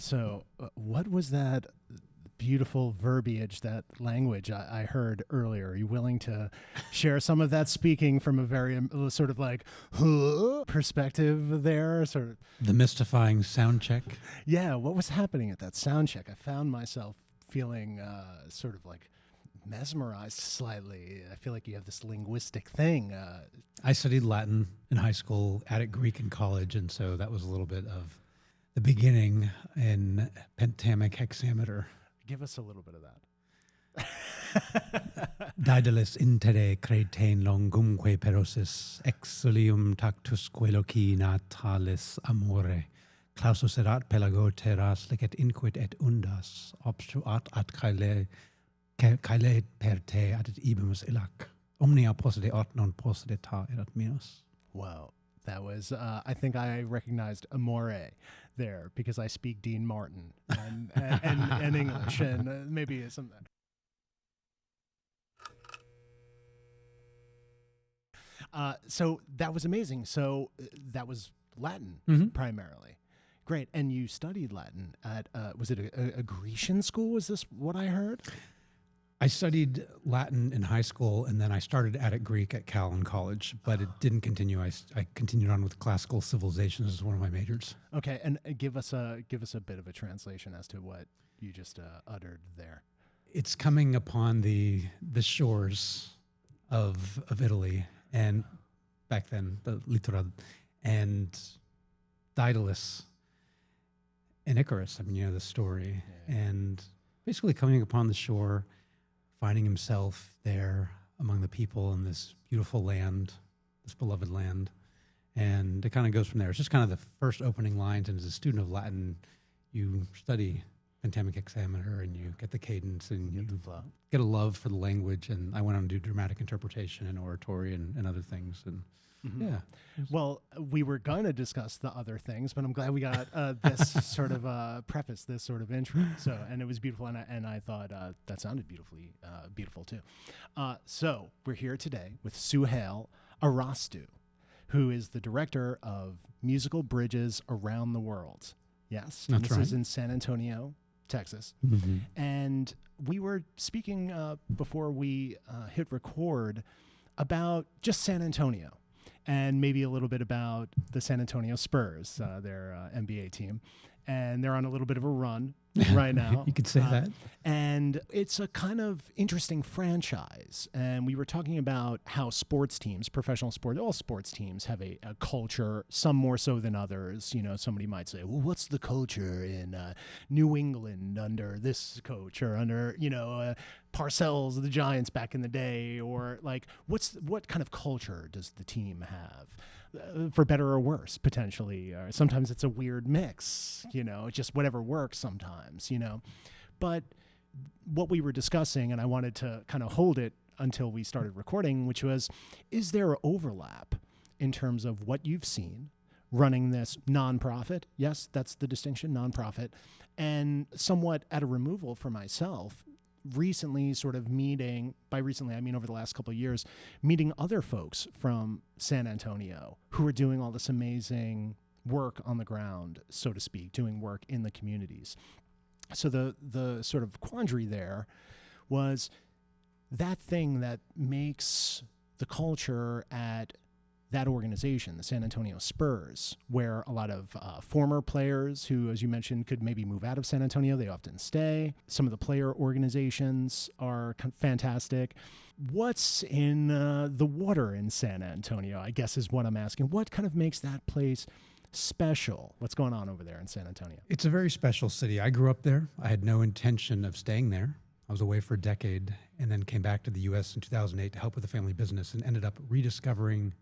So, what was that beautiful verbiage, that language I heard earlier? Are you willing to share some of that, speaking from a very sort of like perspective there? Sort of the mystifying sound check. Yeah, what was happening at that sound check? I found myself feeling sort of like mesmerized slightly. I feel like you have this linguistic thing. I studied Latin in high school, added Greek in college, and so that was a little bit of the beginning in pentamic hexameter. Give us a little bit of that. Didalis intere cretain longumque perosis, exilium tactusque loci natalis amore, clausus erat pelago terras licet inquit et undas, obstruat at caele per te adet ibimus illac, omnia possede ot non possede ta erat minus. Wow. That was, I think I recognized amore there because I speak Dean Martin and English, and maybe something. So that was amazing. So that was Latin primarily. Great. And you studied Latin at, was it a Grecian school? Was this what I heard? I studied Latin in high school, and then I started at Greek at Cal in college, but it didn't continue. I continued on with classical civilizations as one of my majors. Okay, and give us a bit of a translation as to what you just uttered there. It's coming upon the shores of Italy, and back then the Littoral, and Daedalus and Icarus. I mean, you know the story, and basically coming upon the shore, finding himself there among the people in this beautiful land, this beloved land. And it kind of goes from there. It's just kind of the first opening lines. And as a student of Latin, you study pentamic hexameter and you get the cadence and you get a love for the language. And I went on to do dramatic interpretation and oratory and other things. And yeah. Well, we were going to discuss the other things, but I'm glad we got this sort of preface, this sort of intro. So, and it was beautiful, and I thought that sounded beautiful too. So we're here today with Suhail Arastu, who is the director of musical bridges around the world. Yes, that's right. This is in San Antonio, Texas. And we were speaking before we hit record about just San Antonio. And maybe a little bit about the San Antonio Spurs, their NBA team. And they're on a little bit of a run right now. You could say that. And it's a kind of interesting franchise. And we were talking about how sports teams, professional sports, all sports teams have a culture, some more so than others. You know, somebody might say, well, what's the culture in New England under this coach, or under, Parcells of the Giants back in the day? Or like, what kind of culture does the team have? For better or worse, potentially. Sometimes it's a weird mix, just whatever works sometimes, But what we were discussing, and I wanted to kind of hold it until we started recording, which was, is there overlap in terms of what you've seen running this nonprofit? Yes, that's the distinction, nonprofit. And somewhat at a removal for myself, recently sort of meeting, by recently I mean over the last couple of years, meeting other folks from San Antonio who are doing all this amazing work on the ground, so to speak, doing work in the communities. So the sort of quandary there was that thing that makes the culture at that organization, the San Antonio Spurs, where a lot of former players who, as you mentioned, could maybe move out of San Antonio, they often stay. Some of the player organizations are fantastic. What's in the water in San Antonio, I guess, is what I'm asking. What kind of makes that place special? What's going on over there in San Antonio? It's a very special city. I grew up there. I had no intention of staying there. I was away for a decade and then came back to the U.S. in 2008 to help with the family business and ended up rediscovering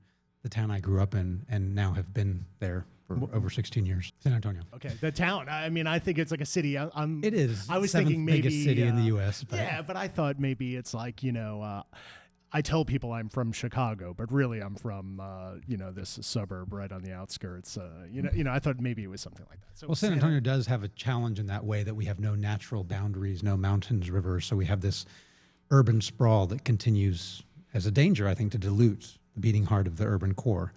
the town I grew up in and now have been there for over 16 years, San Antonio. Okay, the town. I mean, I think it's like a city. It is. I was thinking maybe biggest city in the U.S. But yeah, but I thought maybe it's like, I tell people I'm from Chicago, but really I'm from this suburb right on the outskirts. I thought maybe it was something like that. So well, San Antonio does have a challenge in that way that we have no natural boundaries, no mountains, rivers. So we have this urban sprawl that continues as a danger, I think, to dilute the beating heart of the urban core.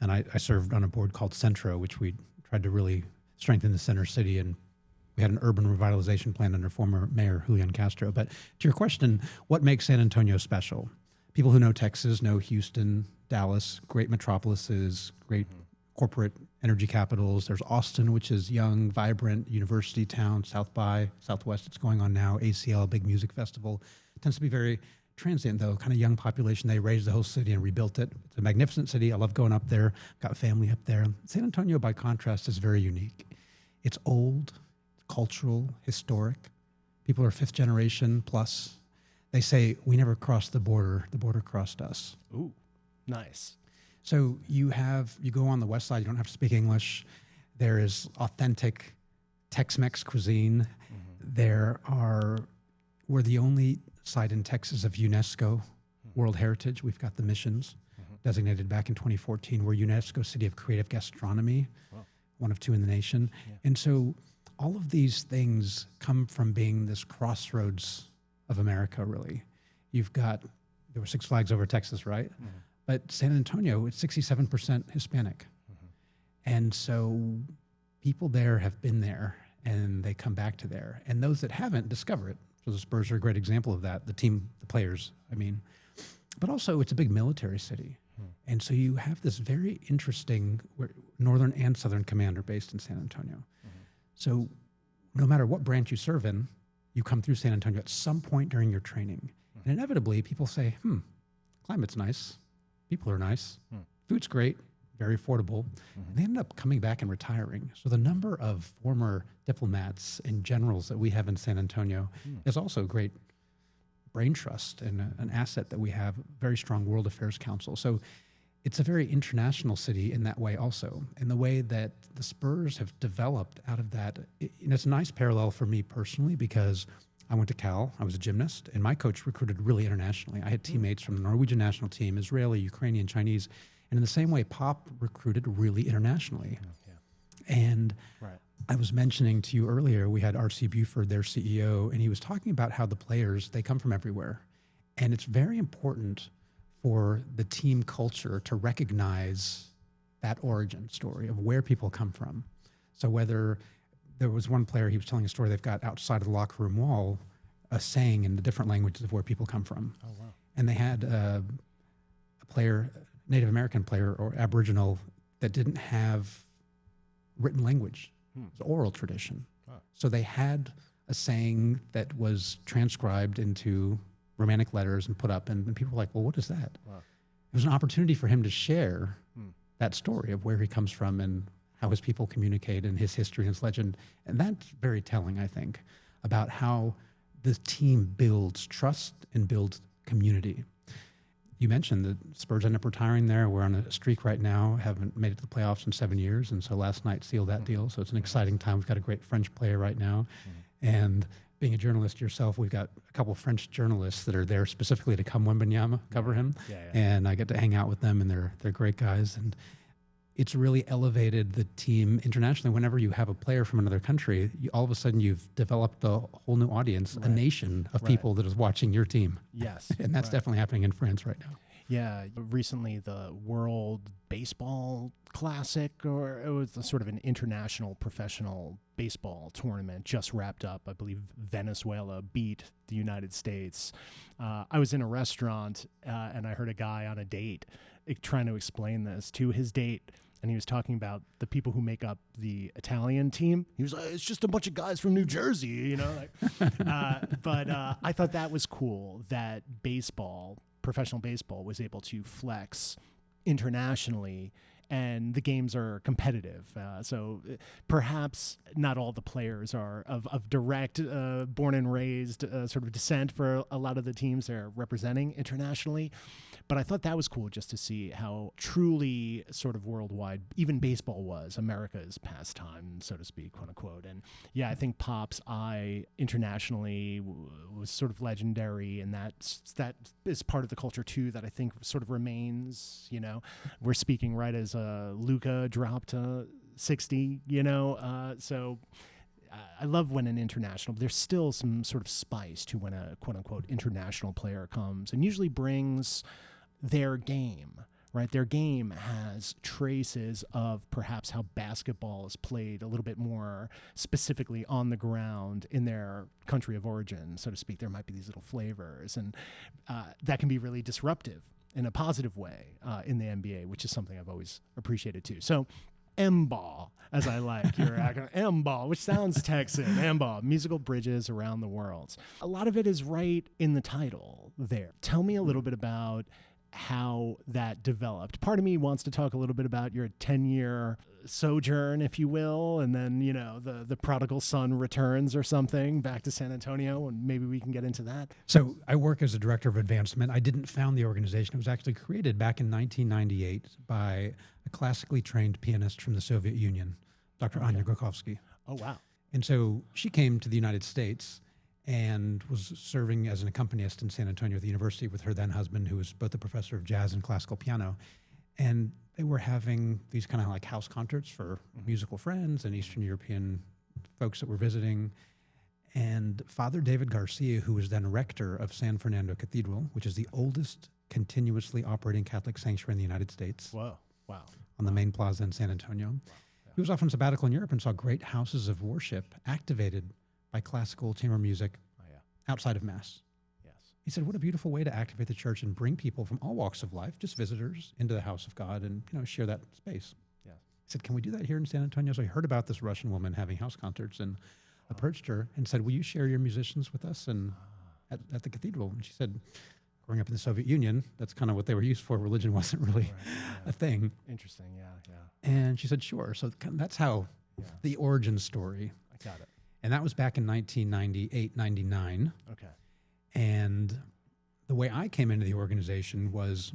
And I served on a board called Centro, which we tried to really strengthen the center city, and We had an urban revitalization plan under former Mayor Julian Castro. But to your question, what makes San Antonio special? People who know Texas know Houston, Dallas, great metropolises, great corporate energy capitals. There's Austin, which is young, vibrant, university town, South by Southwest. It's going on now. ACL, a big music festival. It tends to be very transient, though, kind of young population. They raised the whole city and rebuilt it. It's a magnificent city. I love going up there. Got family up there. San Antonio, by contrast, is very unique. It's old, cultural, historic. People are fifth generation plus. They say, we never crossed the border crossed us. Ooh, nice. So you go on the west side, you don't have to speak English. There is authentic Tex-Mex cuisine. We're the only site in Texas of UNESCO World Heritage. We've got the Missions, designated back in 2014. We're UNESCO City of Creative Gastronomy, one of two in the nation. Yeah. And so all of these things come from being this crossroads of America, really. There were Six Flags Over Texas, right? But San Antonio, it's 67% Hispanic. And so people there have been there and they come back to there. And those that haven't discover it. So the Spurs are a great example of that. The team, the players, I mean. But also it's a big military city. And so you have this very interesting Northern and Southern Command are based in San Antonio. So no matter what branch you serve in, you come through San Antonio at some point during your training. And inevitably people say, climate's nice. People are nice. Food's great, very affordable. And they end up coming back and retiring. So the number of former diplomats and generals that we have in San Antonio is also a great brain trust and an asset that we have, very strong World Affairs Council. So it's a very international city in that way also. And the way that the Spurs have developed out of that, it's a nice parallel for me personally because I went to Cal, I was a gymnast, and my coach recruited really internationally. I had teammates from the Norwegian national team, Israeli, Ukrainian, Chinese, and in the same way, Pop recruited really internationally. And I was mentioning to you earlier, we had R.C. Buford, their CEO, and he was talking about how the players, they come from everywhere. And it's very important for the team culture to recognize that origin story of where people come from. So whether there was one player, he was telling a story, they've got outside of the locker room wall a saying in the different languages of where people come from. Oh, wow. And they had a player, Native American player or Aboriginal, that didn't have written language. It was oral tradition. Wow. So they had a saying that was transcribed into Romantic letters and put up, and people were like, well, what is that? Wow. It was an opportunity for him to share that story of where he comes from and how his people communicate and his history and his legend. And that's very telling, I think, about how the team builds trust and builds community. You mentioned that Spurs end up retiring there. We're on a streak right now, haven't made it to the playoffs in 7 years, and so last night sealed that deal. So it's an exciting time. We've got a great French player right now. And being a journalist yourself, we've got a couple of French journalists that are there specifically to come Wembanyama, cover him. And I get to hang out with them, and they're great guys. And it's really elevated the team internationally. Whenever you have a player from another country, all of a sudden you've developed a whole new audience, a nation of people that is watching your team. Yes. And that's definitely happening in France right now. Yeah, recently the World Baseball Classic, or it was a sort of an international professional baseball tournament, just wrapped up. I believe Venezuela beat the United States. I was in a restaurant and I heard a guy on a date trying to explain this to his date. And he was talking about the people who make up the Italian team. He was like, it's just a bunch of guys from New Jersey, you know? But I thought that was cool that professional baseball was able to flex internationally, and the games are competitive. So perhaps not all the players are of direct, born and raised sort of descent for a lot of the teams they're representing internationally. But I thought that was cool just to see how truly sort of worldwide even baseball was America's pastime, so to speak, quote unquote. And yeah, I think Pop's eye internationally was sort of legendary, and that is part of the culture too that I think sort of remains. You know, we're speaking right as Luka dropped 60. You know, so. I love when there's still some sort of spice to when a quote unquote international player comes and usually brings their game, right? Their game has traces of perhaps how basketball is played a little bit more specifically on the ground in their country of origin, so to speak. There might be these little flavors, and that can be really disruptive in a positive way in the NBA, which is something I've always appreciated too. So MBAW, as I like your acronym, MBAW, which sounds Texan, MBAW, musical bridges around the world. A lot of it is right in the title there. Tell me a little bit about how that developed. Part of me wants to talk a little bit about your 10-year sojourn, if you will, and then, you know, the prodigal son returns or something back to San Antonio, and maybe we can get into that. So I work as a director of advancement. I didn't found the organization. It was actually created back in 1998 by a classically trained pianist from the Soviet Union, Dr. Anya Grokhovski. Oh, wow. And so she came to the United States and was serving as an accompanist in San Antonio at the university with her then husband, who was both a professor of jazz and classical piano. And they were having these kind of like house concerts for musical friends and Eastern European folks that were visiting. And Father David Garcia, who was then rector of San Fernando Cathedral, which is the oldest continuously operating Catholic sanctuary in the United States. Whoa. Wow. On the main plaza in San Antonio. Wow. Yeah. He was off on sabbatical in Europe and saw great houses of worship activated by classical chamber music outside of Mass. Yes. He said, what a beautiful way to activate the church and bring people from all walks of life, just visitors, into the house of God and, you know, share that space. Yes. He said, can we do that here in San Antonio? So I heard about this Russian woman having house concerts and approached her and said, will you share your musicians with us and at the cathedral? And she said, growing up in the Soviet Union, that's kind of what they were used for. Religion wasn't really a thing. Interesting, yeah. And she said, sure. So that's how the origin story. I got it. And that was back in 1998, 99. Okay. And the way I came into the organization was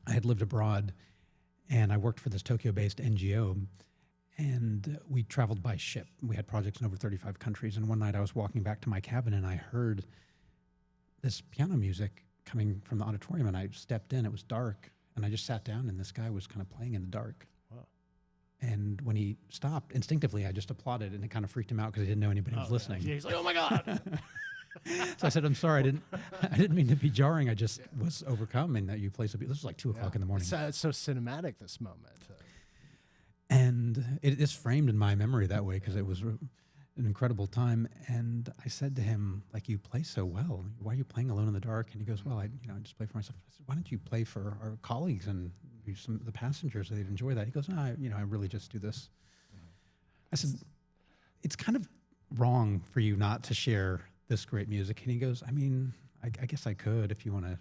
I had lived abroad and I worked for this Tokyo-based NGO, and we traveled by ship. We had projects in over 35 countries. And one night I was walking back to my cabin and I heard this piano music coming from the auditorium, and I stepped in. It was dark, and I just sat down, and this guy was kind of playing in the dark. Wow. And when he stopped, instinctively, I just applauded, and it kind of freaked him out because I didn't know anybody was listening. Yeah, he's like, oh my God. So I said, I'm sorry, I didn't mean to be jarring. I just was overcome, and that you play so beautiful. This was like 2 o'clock in the morning. It's so cinematic, this moment. And it is framed in my memory that way because it was an incredible time. And I said to him, like, you play so well. Why are you playing alone in the dark? And he goes, well, I just play for myself. I said, why don't you play for our colleagues and some of the passengers? They'd enjoy that. He goes, no, I really just do this. I said, it's kind of wrong for you not to share this great music. And he goes, I mean, I guess I could if you want to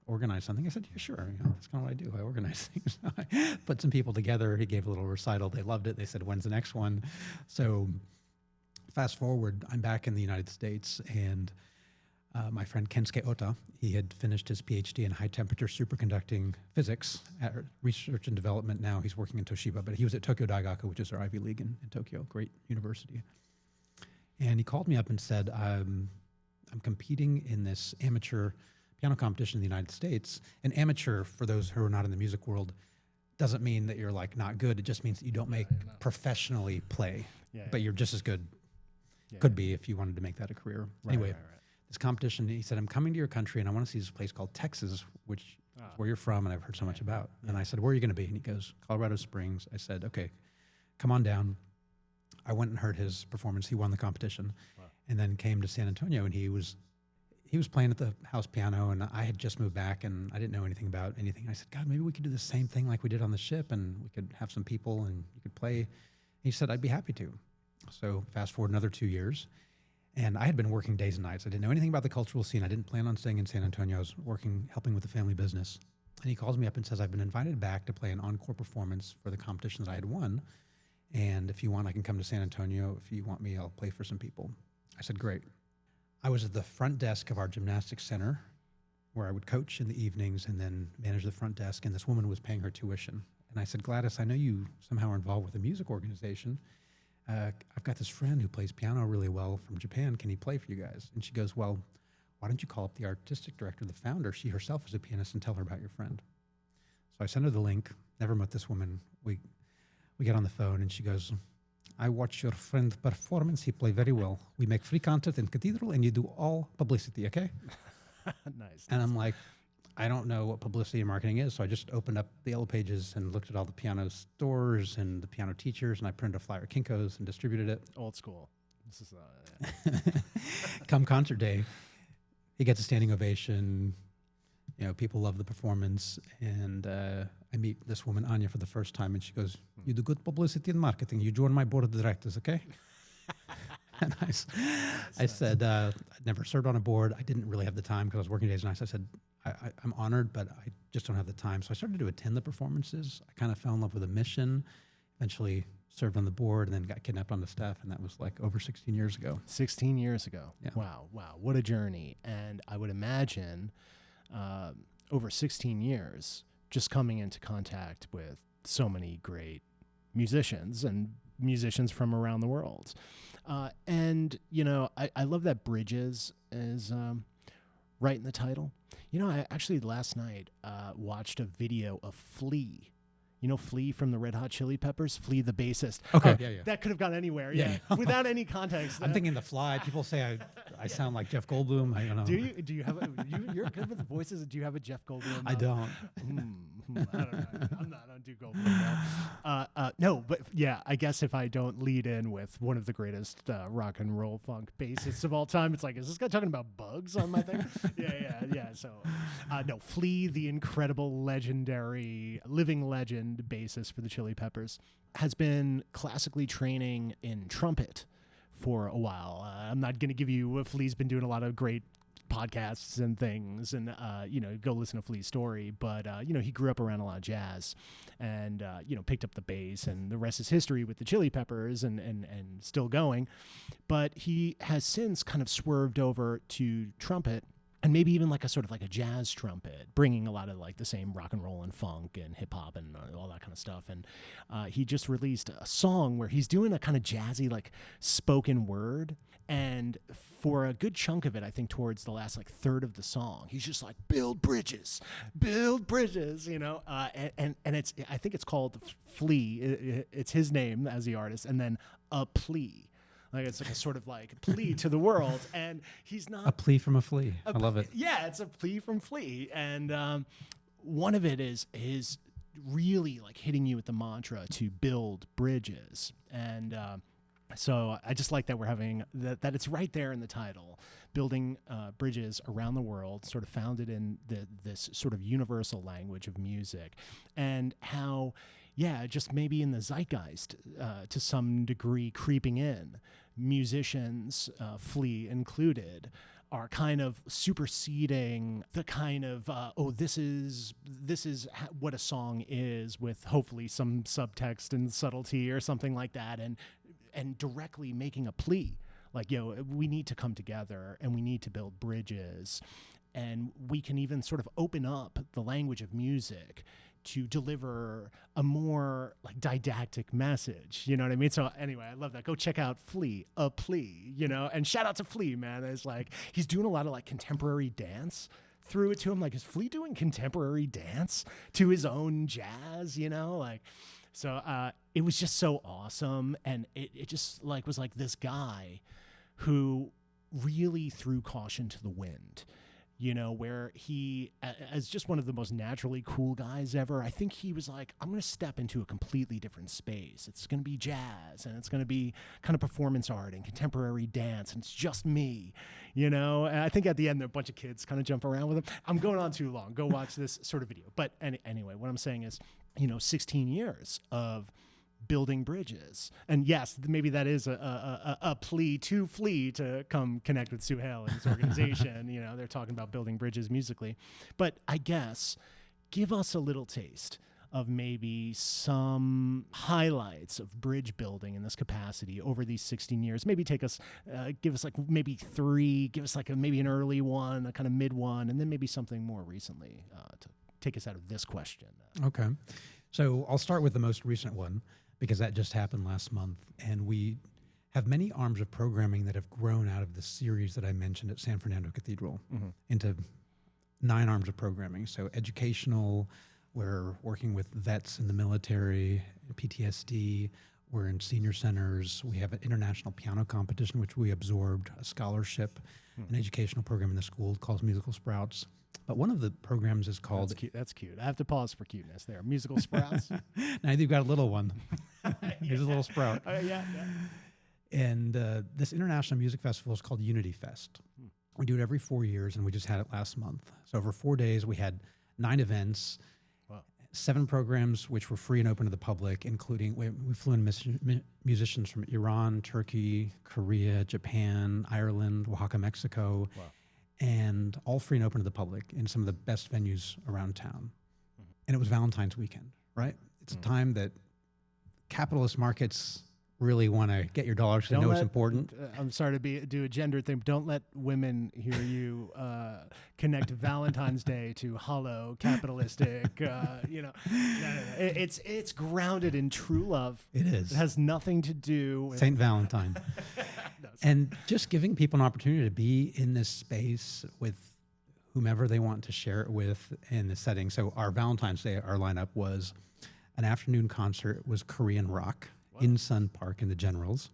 organize something. I said, yeah, sure. That's kind of what I do. I organize things. I put some people together. He gave a little recital. They loved it. They said, when's the next one? So fast forward, I'm back in the United States, and my friend Kensuke Ota, he had finished his PhD in high-temperature superconducting physics at research and development. Now he's working in Toshiba, but he was at Tokyo Daigaku, which is our Ivy League in Tokyo, great university. And he called me up and said, I'm competing in this amateur piano competition in the United States. And amateur, for those who are not in the music world, doesn't mean that you're like not good. It just means that you don't make professionally play, but you're just as good. Could be if you wanted to make that a career. Anyway, this competition, he said, I'm coming to your country and I want to see this place called Texas, which is where you're from and I've heard so much about. And I said, where are you going to be? And he goes, Colorado Springs. I said, okay, come on down. I went and heard his performance. He won the competition and then came to San Antonio, and he was playing at the house piano, and I had just moved back and I didn't know anything about anything. I said, God, maybe we could do the same thing like we did on the ship, and we could have some people and you could play. He said, I'd be happy to. So fast forward another 2 years, and I had been working days and nights. I didn't know anything about the cultural scene. I didn't plan on staying in San Antonio. I was helping with the family business. And he calls me up and says, I've been invited back to play an encore performance for the competition that I had won. And if you want, I can come to San Antonio. If you want me, I'll play for some people. I said, great. I was at the front desk of our gymnastics center, where I would coach in the evenings and then manage the front desk, and this woman was paying her tuition. And I said, Gladys, I know you somehow are involved with a music organization. I've got this friend who plays piano really well from Japan. Can he play for you guys? And she goes, well, why don't you call up the artistic director, the founder? She herself is a pianist, and tell her about your friend. So I sent her the link. Never met this woman. We get on the phone, and she goes, I watch your friend performance. He play very well. We make free concert in Cathedral, and you do all publicity, okay? Nice. And I'm like, I don't know what publicity and marketing is. So I just opened up the Yellow Pages and looked at all the piano stores and the piano teachers, and I printed a flyer at Kinko's and distributed it. Old school. This is Come concert day, he gets a standing ovation. People love the performance. And I meet this woman, Anya, for the first time, and she goes, "You do good publicity and marketing. You join my board of directors, okay?" And I said, I'd never served on a board. I didn't really have the time because I was working days and nights. I said, I'm honored, but I just don't have the time. So I started to attend the performances. I kind of fell in love with the mission, eventually served on the board, and then got kidnapped on the staff. And that was like over 16 years ago. 16 years ago. Yeah. Wow. What a journey. And I would imagine over 16 years, just coming into contact with so many great musicians and musicians from around the world. And I love that Bridges is right in the title. I actually last night watched a video of Flea. Flea from the Red Hot Chili Peppers, Flea the bassist. Okay, yeah. That could have gone anywhere, Yeah. without any context. I'm thinking The Fly. People say I sound like Jeff Goldblum. I don't know. Do you have you're good with the voices? Do you have a Jeff Goldblum? I don't. I don't know. I don't do Goldblum. No, but yeah, I guess if I don't lead in with one of the greatest rock and roll funk bassists of all time, it's like, is this guy talking about bugs on my thing? Yeah. So, no, Flea, the incredible, legendary, living legend bassist for the Chili Peppers, has been classically training in trumpet for a while. I'm not going to give you Flea's been doing a lot of great podcasts and things, and go listen to Flea's story, but he grew up around a lot of jazz, and picked up the bass, and the rest is history with the Chili Peppers, and still going. But he has since kind of swerved over to trumpet, and maybe even like a sort of like a jazz trumpet, bringing a lot of like the same rock and roll and funk and hip hop and all that kind of stuff. And he just released a song where he's doing a kind of jazzy, like spoken word. And for a good chunk of it, I think towards the last like third of the song, he's just like, build bridges, and it's, I think it's called Flea. It's his name as the artist. And then a plea. Like it's like a sort of like plea to the world, and he's not a plea from a flea. I love it. Yeah, it's a plea from Flea, and one of it is really like hitting you with the mantra to build bridges, and so I just like that we're having that it's right there in the title, building bridges around the world, sort of founded in this sort of universal language of music, and how. Yeah, just maybe in the zeitgeist to some degree creeping in. Musicians, Flea included, are kind of superseding the kind of, this is what a song is, with hopefully some subtext and subtlety or something like that, and directly making a plea. Like, we need to come together and we need to build bridges. And we can even sort of open up the language of music to deliver a more like didactic message, you know what I mean? So anyway, I love that. Go check out Flea, a plea, and shout out to Flea, man. It's like, he's doing a lot of like contemporary dance through it to him. Like, is Flea doing contemporary dance to his own jazz, So it was just so awesome. And it just like was like this guy who really threw caution to the wind. Where he, as just one of the most naturally cool guys ever, I think he was like, I'm going to step into a completely different space. It's going to be jazz, and it's going to be kind of performance art and contemporary dance, and it's just me, And I think at the end, a bunch of kids kind of jump around with him. I'm going on too long. Go watch this sort of video. But anyway, what I'm saying is, 16 years of building bridges. And yes, maybe that is a plea to Flea to come connect with Suhail and his organization. They're talking about building bridges musically. But I guess give us a little taste of maybe some highlights of bridge building in this capacity over these 16 years. Maybe give us like maybe 3, give us like maybe an early one, a kind of mid one, and then maybe something more recently to take us out of this question. Okay. So I'll start with the most recent one, because that just happened last month. And we have many arms of programming that have grown out of the series that I mentioned at San Fernando Cathedral into 9 arms of programming. So educational, we're working with vets in the military, PTSD, we're in senior centers, we have an international piano competition, which we absorbed, a scholarship, an educational program in the school called Musical Sprouts. But one of the programs is called... That's cute. That's cute. I have to pause for cuteness there. Musical sprouts. Now you've got a little one. Here's a little sprout. Yeah. And this international music festival is called Unity Fest. We do it every 4 years, and we just had it last month. So over 4 days, we had 9 events, 7 programs which were free and open to the public, including we flew in musicians from Iran, Turkey, Korea, Japan, Ireland, Oaxaca, Mexico, and all free and open to the public in some of the best venues around town. And it was Valentine's weekend, right? It's a time that capitalist markets really want to get your dollars because they know it's important. I'm sorry to do a gender thing, but don't let women hear you connect Valentine's Day to hollow capitalistic. No. It's grounded in true love. It is. It has nothing to do with Saint Valentine. And just giving people an opportunity to be in this space with whomever they want to share it with in the setting. So our Valentine's Day, our lineup was an afternoon concert. It was Korean rock. In Sun Park in the Generals,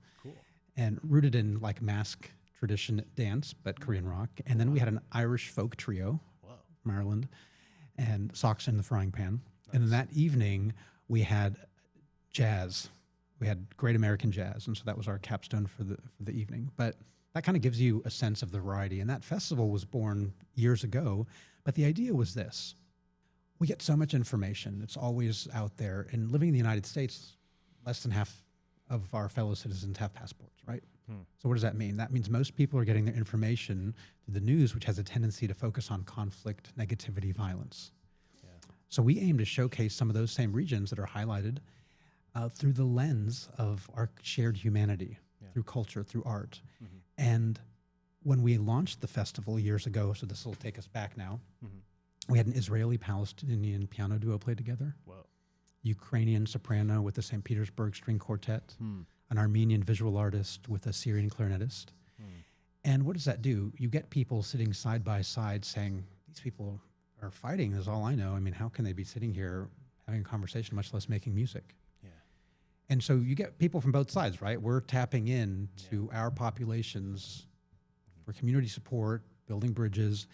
and rooted in like mask tradition dance, but Korean rock. And then we had an Irish folk trio from Ireland, and Socks in the Frying Pan. And then that evening we had jazz. We had great American jazz, and so that was our capstone for the evening. But that kind of gives you a sense of the variety. And that festival was born years ago, but the idea was this: we get so much information; it's always out there. And living in the United States, less than half of our fellow citizens have passports, right? So what does that mean? That means most people are getting their information through the news, which has a tendency to focus on conflict, negativity, violence. So we aim to showcase some of those same regions that are highlighted through the lens of our shared humanity, through culture, through art. And when we launched the festival years ago, so this will take us back now, we had an Israeli-Palestinian piano duo play together. Ukrainian soprano with the St. Petersburg String Quartet, an Armenian visual artist with a Syrian clarinetist. And what does that do? You get people sitting side by side saying, these people are fighting, is all I know. I mean, how can they be sitting here having a conversation, much less making music? And so you get people from both sides, right? We're tapping in to our populations for community support, building bridges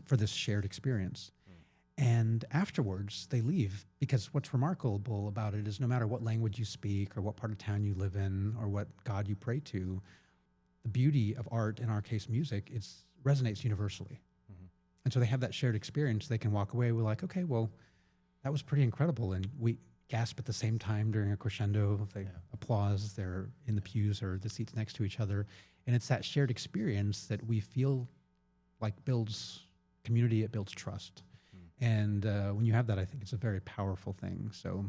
for this shared experience. And afterwards, they leave, because what's remarkable about it is no matter what language you speak or what part of town you live in or what God you pray to, the beauty of art, in our case music, it resonates universally. And so they have that shared experience. They can walk away with like, okay, well, that was pretty incredible. And we gasp at the same time during a crescendo. They applause. They're in the pews or the seats next to each other. And it's that shared experience that we feel like builds community, it builds trust. And when you have that, I think it's a very powerful thing. So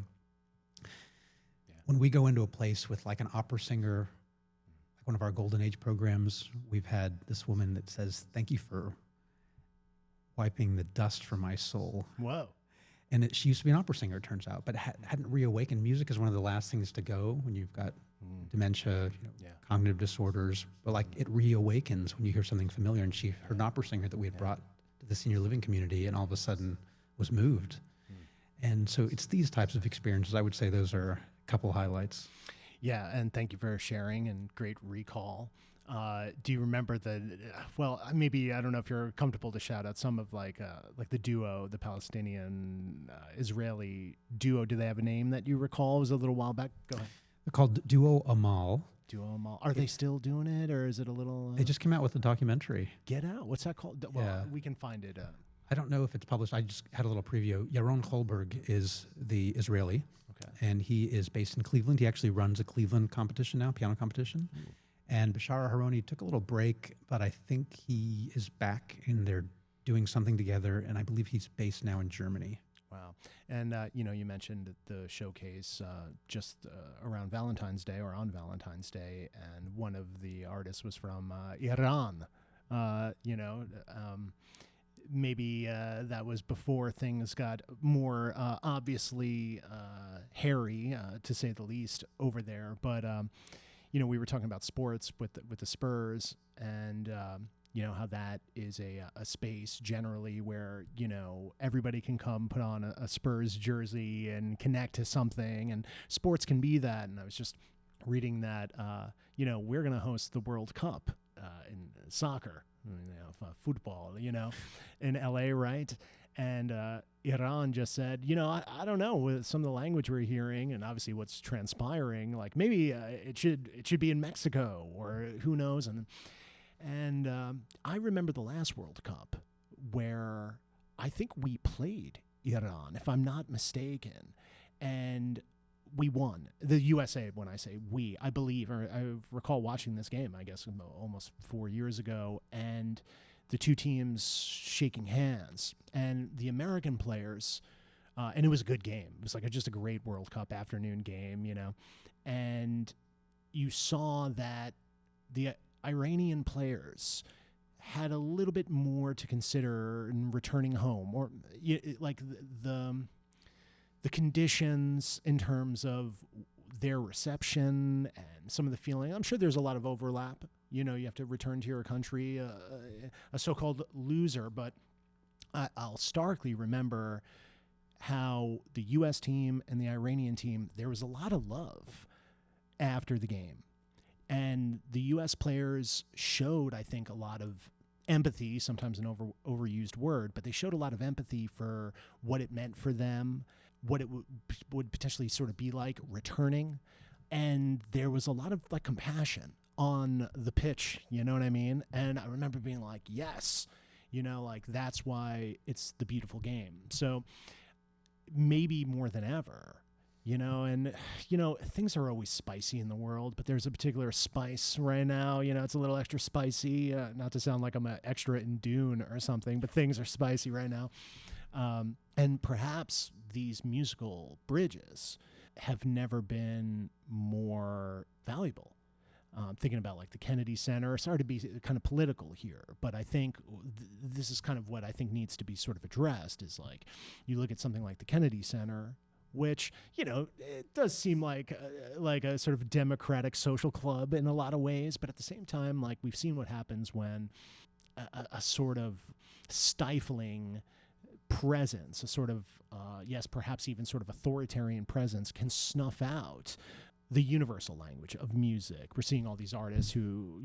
when we go into a place with like an opera singer, like one of our Golden Age programs, we've had this woman that says, thank you for wiping the dust from my soul. Whoa. And she used to be an opera singer, it turns out, but hadn't reawakened. Music is one of the last things to go when you've got dementia, cognitive disorders. But like it reawakens when you hear something familiar. And she heard an opera singer that we had brought to the senior living community, and all of a sudden was moved. And so it's these types of experiences. I would say those are a couple highlights. Yeah, and thank you for sharing and great recall. Do you remember well, maybe, I don't know if you're comfortable to shout out some of like the duo, the Palestinian Israeli duo. Do they have a name that you recall? It was a little while back. Go ahead. They're called Duo Amal. Duo Amal. Are they still doing it, or is it a little... They just came out with a documentary. Get Out? What's that called? Well, we can find it. I don't know if it's published. I just had a little preview. Yaron Holberg is the Israeli, and he is based in Cleveland. He actually runs a Cleveland competition now, piano competition. And Bashar Haroni took a little break, but I think he is back and they're doing something together, and I believe he's based now in Germany. Wow. And, you mentioned the showcase just around Valentine's Day or on Valentine's Day, and one of the artists was from Iran. Maybe that was before things got more obviously hairy, to say the least, over there. But, we were talking about sports with the Spurs, and how that is a space generally where, everybody can come put on a Spurs jersey and connect to something, and sports can be that. And I was just reading that, we're going to host the World Cup soccer, football, in LA, right? And Iran just said, I don't know, with some of the language we're hearing and obviously what's transpiring, like maybe it should be in Mexico or who knows. And I remember the last World Cup where I think we played Iran, if I'm not mistaken, and we won. The USA, when I say we, I believe, or I recall watching this game, I guess almost 4 years ago, and the two teams shaking hands, and the American players, and it was a good game. It was like just a great World Cup afternoon game, and you saw that the Iranian players had a little bit more to consider in returning home, or like the conditions in terms of their reception and some of the feeling. I'm sure there's a lot of overlap. You have to return to your country, a so-called loser, but I'll starkly remember how the U.S. team and the Iranian team, there was a lot of love after the game. And the U.S. players showed, I think, a lot of empathy, sometimes an overused word, but they showed a lot of empathy for what it meant for them, what it would potentially sort of be like returning. And there was a lot of like compassion on the pitch, you know what I mean? And I remember being like, yes, like that's why it's the beautiful game. So maybe more than ever, and things are always spicy in the world, but there's a particular spice right now, it's a little extra spicy, not to sound like I'm an extra in Dune or something, but things are spicy right now. And perhaps these musical bridges have never been more valuable. Thinking about like the Kennedy Center, sorry to be kind of political here, but I think this is kind of what I think needs to be sort of addressed is like, you look at something like the Kennedy Center, which, it does seem like a sort of democratic social club in a lot of ways, but at the same time, like we've seen what happens when a sort of stifling presence, a sort of, yes, perhaps even sort of authoritarian presence can snuff out the universal language of music. We're seeing all these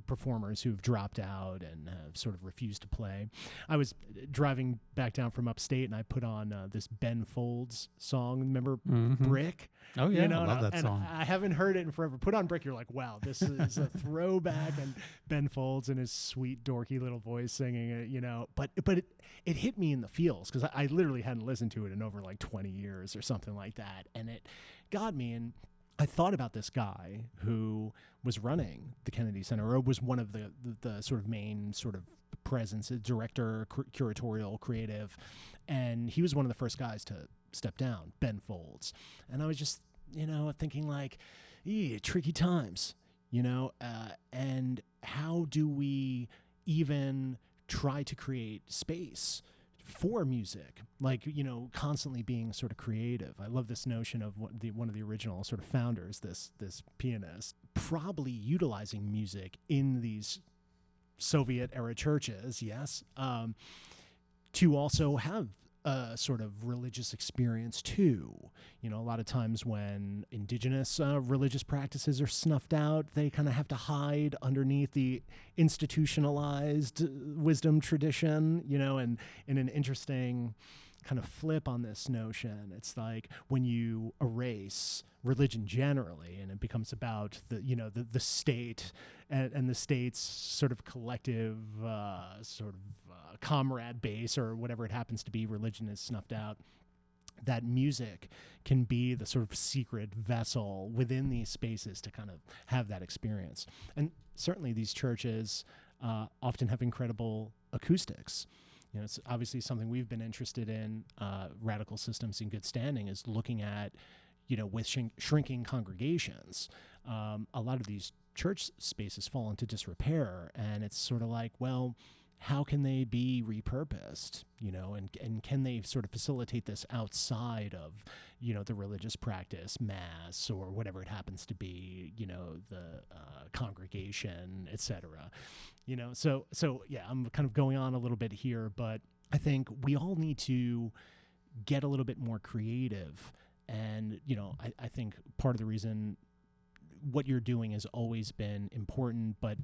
performers who've dropped out and have sort of refused to play. I was driving back down from upstate and I put on this Ben Folds song. Remember Brick? Oh yeah, I love that song. I haven't heard it in forever. Put on Brick, you're like, wow, this is a throwback. And Ben Folds and his sweet, dorky little voice singing it, but it hit me in the feels because I literally hadn't listened to it in over like 20 years or something like that. And it got me. And I thought about this guy who was running the Kennedy Center, or was one of the sort of main sort of presence, director, curatorial, creative, and he was one of the first guys to step down, Ben Folds. And I was just, thinking like, tricky times, and how do we even try to create space for music, like, constantly being sort of creative. I love this notion of one of the original sort of founders, this pianist, probably utilizing music in these Soviet era churches, yes, to also have a sort of religious experience too. A lot of times when indigenous religious practices are snuffed out, they kind of have to hide underneath the institutionalized wisdom tradition, and in an interesting kind of flip on this notion, it's like when you erase religion generally and it becomes about the state and the state's sort of collective comrade base or whatever it happens to be, religion is snuffed out, that music can be the sort of secret vessel within these spaces to kind of have that experience. And certainly these churches often have incredible acoustics. It's obviously something we've been interested in. Radical Systems in Good Standing is looking at, with shrinking congregations, a lot of these church spaces fall into disrepair, and it's sort of like, well, how can they be repurposed, and can they sort of facilitate this outside of, the religious practice, mass, or whatever it happens to be, the congregation, et cetera. So yeah, I'm kind of going on a little bit here, but I think we all need to get a little bit more creative. And, I think part of the reason what you're doing has always been important, but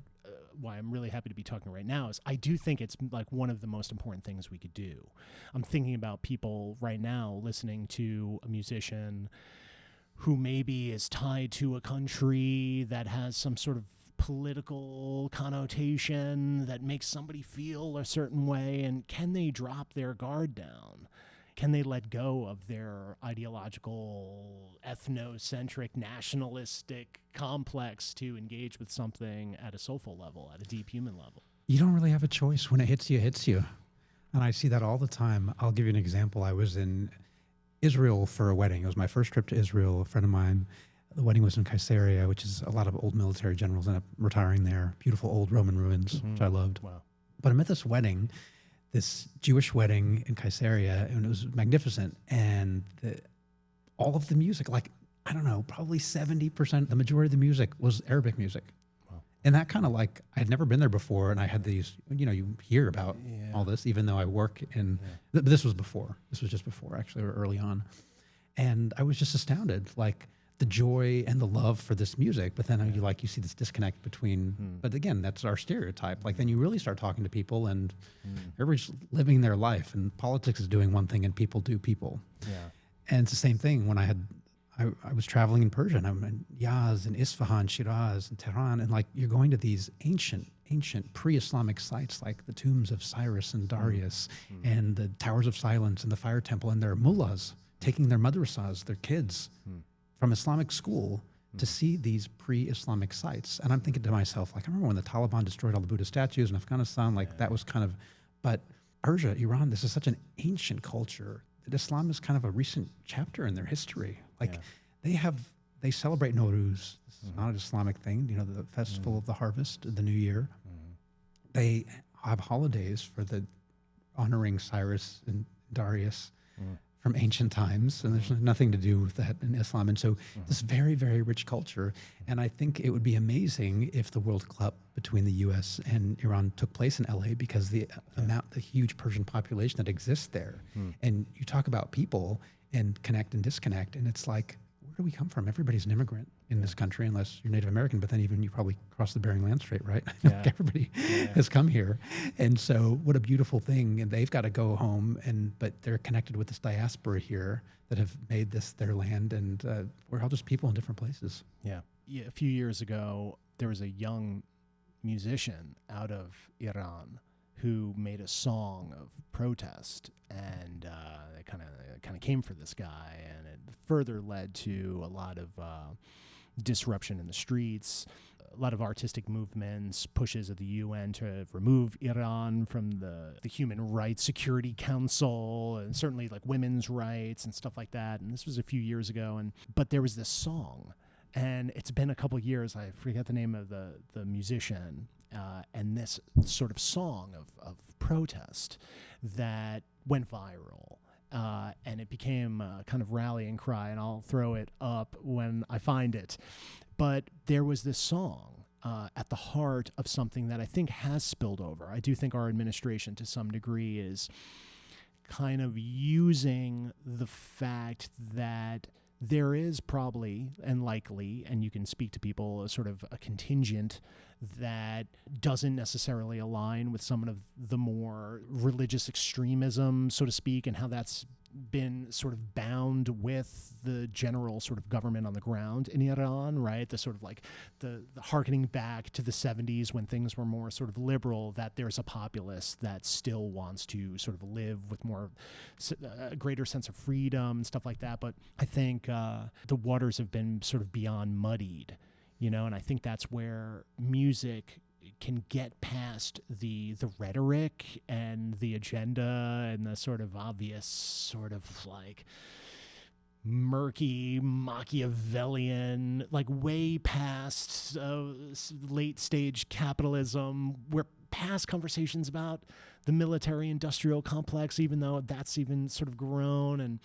why I'm really happy to be talking right now is I do think it's like one of the most important things we could do. I'm thinking about people right now listening to a musician who maybe is tied to a country that has some sort of political connotation that makes somebody feel a certain way, and can they drop their guard down? Can they let go of their ideological, ethnocentric, nationalistic complex to engage with something at a soulful level, at a deep human level? You don't really have a choice. When it hits you, it hits you. And I see that all the time. I'll give you an example. I was in Israel for a wedding. It was my first trip to Israel. A friend of mine, the wedding was in Caesarea, which is a lot of old military generals end up retiring there. Beautiful old Roman ruins, which I loved. Wow. But I'm at this wedding, this Jewish wedding in Caesarea, and it was magnificent. And all of the music, like, I don't know, probably 70%, the majority of the music was Arabic music. Wow. And that kind of like, I'd never been there before, and I had these, you hear about all this, even though I work in, this was before. This was just before, actually, or early on. And I was just astounded, like, the joy and the love for this music, but then you see this disconnect between, but again, that's our stereotype. Like then you really start talking to people and everybody's living their life, and politics is doing one thing and people do people. Yeah. And it's the same thing when I was traveling in Persia, and I'm in Yaz and Isfahan, Shiraz and Tehran, and like you're going to these ancient pre-Islamic sites like the tombs of Cyrus and Darius and the Towers of Silence and the Fire Temple, and there are mullahs taking their madrasas, their kids, from Islamic school to see these pre-Islamic sites. And I'm thinking to myself, like, I remember when the Taliban destroyed all the Buddha statues in Afghanistan, like that was kind of, but Persia, Iran, this is such an ancient culture that Islam is kind of a recent chapter in their history. Like they celebrate Nowruz. This is not an Islamic thing, the festival of the harvest, the new year. They have holidays for the honoring Cyrus and Darius from ancient times, and there's nothing to do with that in Islam. And so this very, very rich culture. And I think it would be amazing if the World Cup between the US and Iran took place in LA, because the huge Persian population that exists there. And you talk about people and connect and disconnect, and it's like, where do we come from? Everybody's an immigrant in this country, unless you're Native American, but then even you probably cross the Bering Land Strait, right? Like everybody has come here. And so what a beautiful thing. And they've got to go home, but they're connected with this diaspora here that have made this their land. And we're all just people in different places. Yeah. A few years ago, there was a young musician out of Iran who made a song of protest, and it kind of came for this guy, and it further led to a lot of disruption in the streets, a lot of artistic movements, pushes of the UN to remove Iran from the Human Rights Security Council, and certainly like women's rights and stuff like that. And this was a few years ago, but there was this song, and it's been a couple years. I forget the name of the musician. And this sort of song of protest that went viral. And it became a kind of rallying cry, and I'll throw it up when I find it. But there was this song at the heart of something that I think has spilled over. I do think our administration, to some degree, is kind of using the fact that there is probably and likely, and you can speak to people, a sort of a contingent that doesn't necessarily align with some of the more religious extremism, so to speak, and how that's been sort of bound with the general sort of government on the ground in Iran, right? The sort of like the harkening back to the 70s when things were more sort of liberal, that there's a populace that still wants to sort of live with more a greater sense of freedom and stuff like that. But I think the waters have been sort of beyond muddied, and I think that's where music can get past the rhetoric and the agenda and the sort of obvious sort of like murky Machiavellian, like way past late stage capitalism. We're past conversations about the military industrial complex, even though that's even sort of grown. And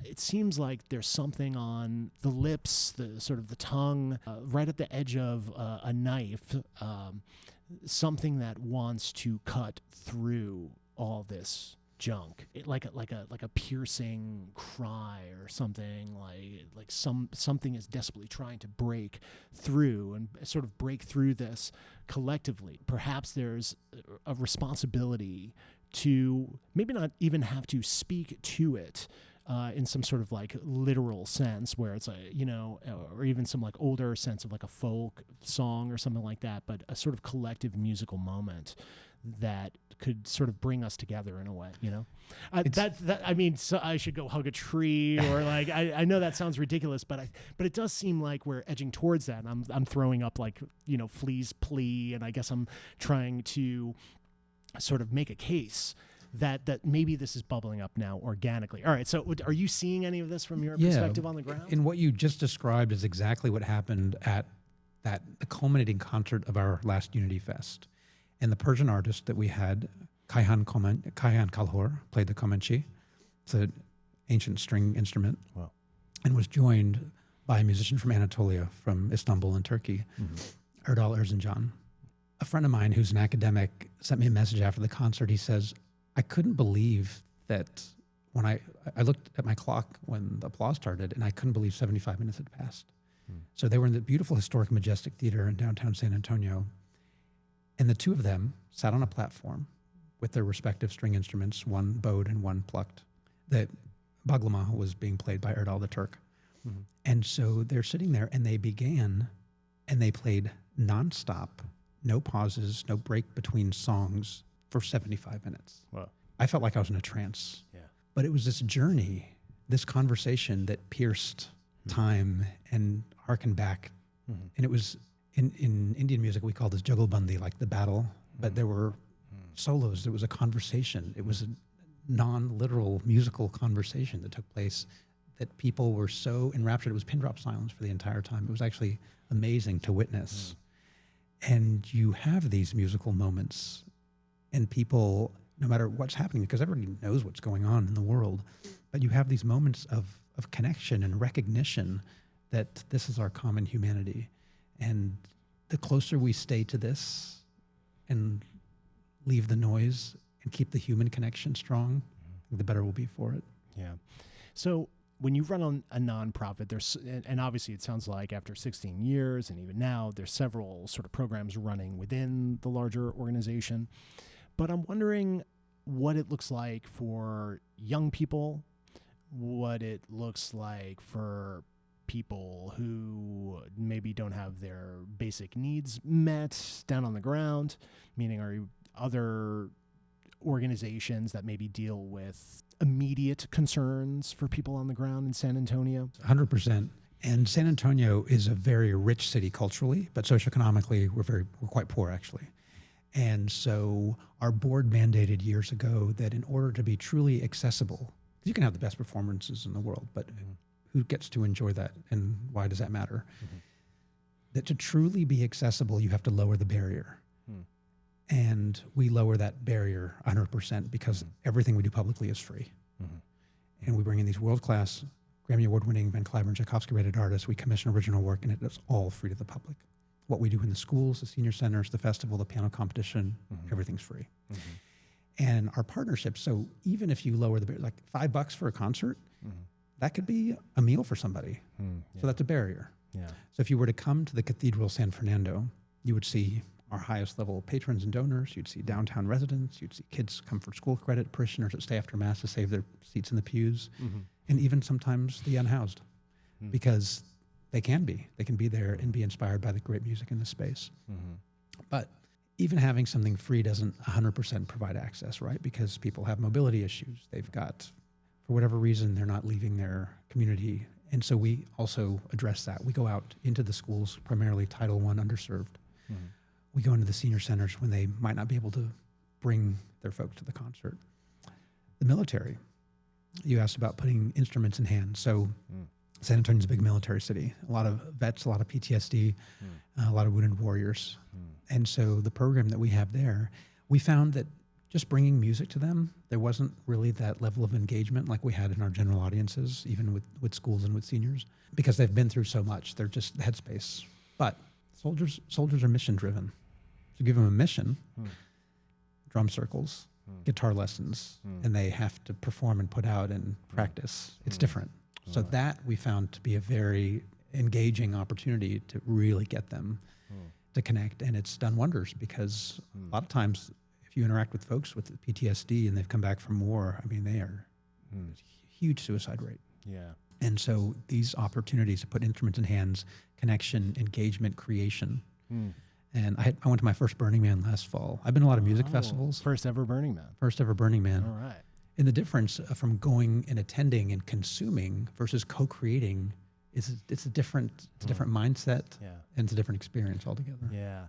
it seems like there's something on the lips, the sort of the tongue, right at the edge of a knife, something that wants to cut through all this junk, like a piercing cry or something, like something is desperately trying to break through and sort of break through this collectively. Perhaps there's a responsibility to maybe not even have to speak to it in some sort of like literal sense where it's or even some like older sense of like a folk song or something like that, but a sort of collective musical moment that could sort of bring us together in a way, so I should go hug a tree or like, I know that sounds ridiculous, but it does seem like we're edging towards that. And I'm throwing up like, Flea's plea. And I guess I'm trying to sort of make a case that maybe this is bubbling up now organically. All right. So are you seeing any of this from your perspective on the ground? And what you just described is exactly what happened at the culminating concert of our last Unity Fest. And the Persian artist that we had, Kayhan Kalhor, played the komanche. It's an ancient string instrument. Wow. And was joined by a musician from Anatolia, from Istanbul in Turkey, Erdal Erzincan. A friend of mine who's an academic sent me a message after the concert. He says, I couldn't believe that when I looked at my clock when the applause started, and I couldn't believe 75 minutes had passed. So they were in the beautiful historic Majestic Theater in downtown San Antonio. And the two of them sat on a platform with their respective string instruments, one bowed and one plucked. The baglama was being played by Erdal the Turk. And so they're sitting there and they began and they played nonstop, no pauses, no break between songs for 75 minutes. Wow. I felt like I was in a trance. Yeah. But it was this journey, this conversation that pierced time and harkened back. And it was in Indian music, we call this jugalbandi, like the battle, but there were solos. There was a conversation. It was a non-literal musical conversation that took place that people were so enraptured. It was pin drop silence for the entire time. It was actually amazing to witness. And you have these musical moments and people, no matter what's happening, because everybody knows what's going on in the world, but you have these moments of connection and recognition that this is our common humanity. And the closer we stay to this and leave the noise and keep the human connection strong, the better we'll be for it. Yeah. So when you run on a nonprofit, and obviously it sounds like after 16 years and even now, there's several sort of programs running within the larger organization. But I'm wondering what it looks like for young people, what it looks like for people who maybe don't have their basic needs met down on the ground, meaning are other organizations that maybe deal with immediate concerns for people on the ground in San Antonio? 100%. And San Antonio is a very rich city culturally, but socioeconomically, we're quite poor actually. And so our board mandated years ago that in order to be truly accessible, you can have the best performances in the world, but who gets to enjoy that and why does that matter? That to truly be accessible, you have to lower the barrier. And we lower that barrier 100% because everything we do publicly is free. And we bring in these world-class, Grammy Award-winning Van Cliburn and Tchaikovsky-rated artists. We commission original work, and it is all free to the public. What we do in the schools, the senior centers, the festival, the piano competition, everything's free. And our partnerships, so even if you lower the barrier, like $5 for a concert, that could be a meal for somebody. So that's a barrier. Yeah. So if you were to come to the Cathedral San Fernando, you would see our highest level patrons and donors. You'd see downtown residents. You'd see kids come for school credit, parishioners that stay after Mass to save their seats in the pews, and even sometimes the unhoused, because they can be there and be inspired by the great music in the space. But even having something free doesn't 100% provide access, right? Because people have mobility issues. They've got, for whatever reason, they're not leaving their community. And so we also address that. We go out into the schools, primarily Title I underserved. We go into the senior centers when they might not be able to bring their folks to the concert. The military, you asked about putting instruments in hands. So San Antonio's a big military city. A lot of vets, a lot of PTSD, a lot of wounded warriors. And so the program that we have there, we found that just bringing music to them, there wasn't really that level of engagement like we had in our general audiences, even with schools and with seniors, because they've been through so much. They're just headspace. But soldiers are mission driven. So give them a mission, drum circles, guitar lessons and they have to perform and put out and practice. It's different. So that we found to be a very engaging opportunity to really get them to connect. And it's done wonders because a lot of times if you interact with folks with PTSD and they've come back from war, I mean, they are huge suicide rate. Yeah. And so these opportunities to put instruments in hands, connection, engagement, creation. And I went to my first Burning Man last fall. I've been to a lot of music festivals. First ever Burning Man. First ever Burning Man. All right. And the difference from going and attending and consuming versus co-creating is it's a different mindset, and it's a different experience altogether. Yeah.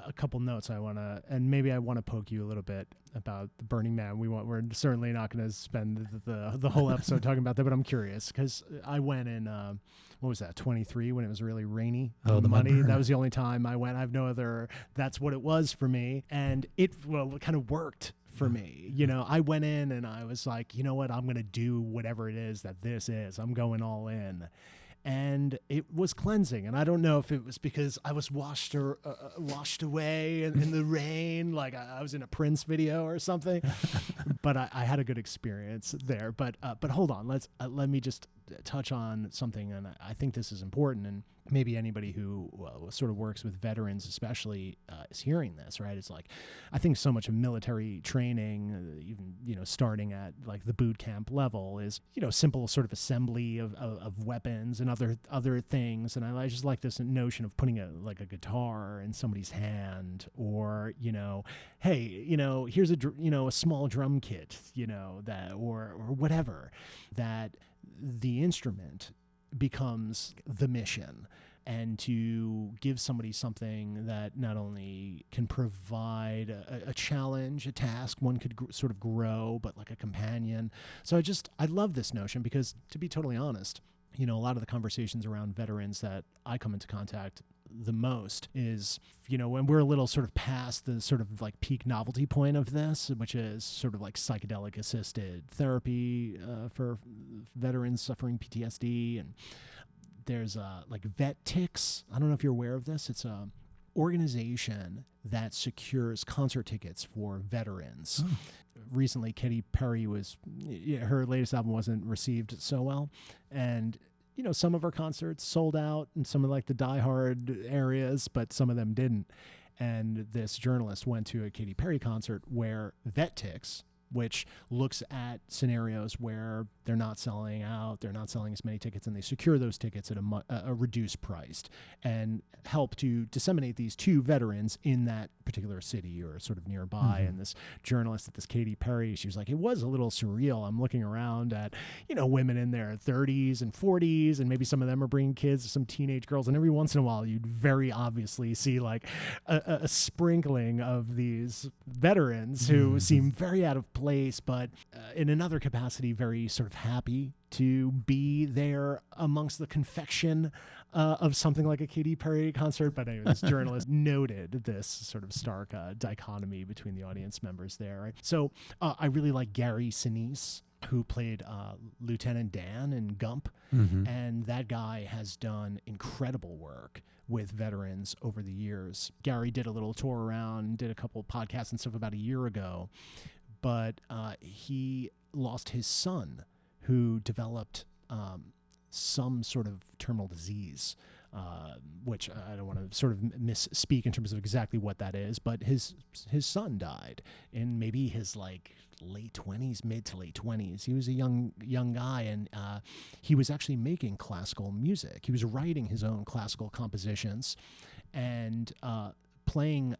A couple notes I want to, and maybe I want to poke you a little bit about the Burning Man. We're certainly not going to spend the whole episode talking about that, but I'm curious because I went in, what was that, 23 when it was really rainy? Oh, the money. Mudburn. That was the only time I went. I have no other, that's what it was for me. And it kind of worked for me. You know, I went in and I was like, you know what, I'm going to do whatever it is that this is. I'm going all in. And it was cleansing. And I don't know if it was because I was washed away in the rain, like I was in a Prince video or something. But I had a good experience there. But hold on, let me just touch on something, and I think this is important. And maybe anybody who sort of works with veterans, especially, is hearing this. Right? It's like I think so much of military training, even starting at like the boot camp level, is simple sort of assembly of weapons and other things. And I just like this notion of putting a guitar in somebody's hand, or hey, here's a small drum kit, that or whatever, that the instrument becomes the mission, and to give somebody something that not only can provide a challenge, a task one could sort of grow, but like a companion. So I love this notion because, to be totally honest, a lot of the conversations around veterans that I come into contact the most is, when we're a little sort of past the sort of like peak novelty point of this, which is sort of like psychedelic assisted therapy for veterans suffering PTSD. And there's like VetTix. I don't know if you're aware of this. It's a organization that secures concert tickets for veterans. Recently, Katy Perry her latest album wasn't received so well, and some of her concerts sold out in some of like the diehard areas, but some of them didn't. And this journalist went to a Katy Perry concert where VetTix, which looks at scenarios where they're not selling out, they're not selling as many tickets, and they secure those tickets at a reduced price and help to disseminate these to veterans in that particular city or sort of nearby. And this journalist at this Katy Perry, she was like, it was a little surreal. I'm looking around at, women in their 30s and 40s, and maybe some of them are bringing kids, some teenage girls, and every once in a while you'd very obviously see like a sprinkling of these veterans who seem very out of place, but in another capacity very sort of happy to be there amongst the confection of something like a Katy Perry concert. But anyway, this journalist noted this sort of stark dichotomy between the audience members there. Right? So I really like Gary Sinise, who played Lieutenant Dan in Gump. And that guy has done incredible work with veterans over the years. Gary did a little tour around, did a couple podcasts and stuff about a year ago, but he lost his son, who developed some sort of terminal disease, which I don't want to sort of misspeak in terms of exactly what that is, but his son died in maybe his like late 20s, mid to late 20s. He was a young guy, and he was actually making classical music. He was writing his own classical compositions and playing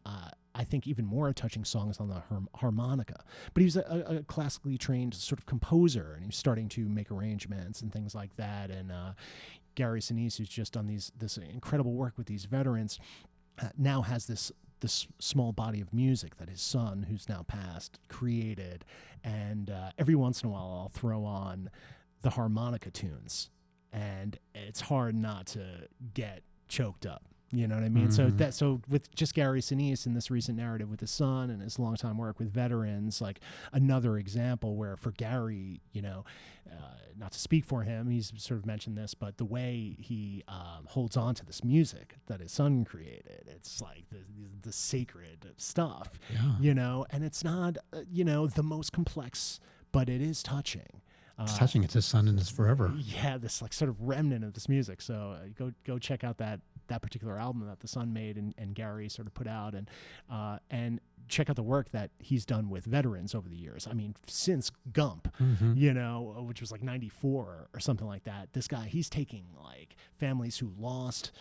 I think even more touching songs on the harmonica. But he was a classically trained sort of composer, and he was starting to make arrangements and things like that. And Gary Sinise, who's just done this incredible work with these veterans, now has this small body of music that his son, who's now passed, created. And every once in a while I'll throw on the harmonica tunes, and it's hard not to get choked up You know what I mean? So with just Gary Sinise in this recent narrative with his son and his longtime work with veterans, like another example where for Gary, not to speak for him, he's sort of mentioned this, but the way he holds on to this music that his son created, it's like the sacred stuff, and it's not, the most complex, but it is touching. It's touching. It's his son and it's forever. Yeah, this like sort of remnant of this music. So go check out that particular album that the son made and Gary sort of put out, and check out the work that he's done with veterans over the years. I mean, since Gump, which was like 94 or something like that, this guy, he's taking like families who lost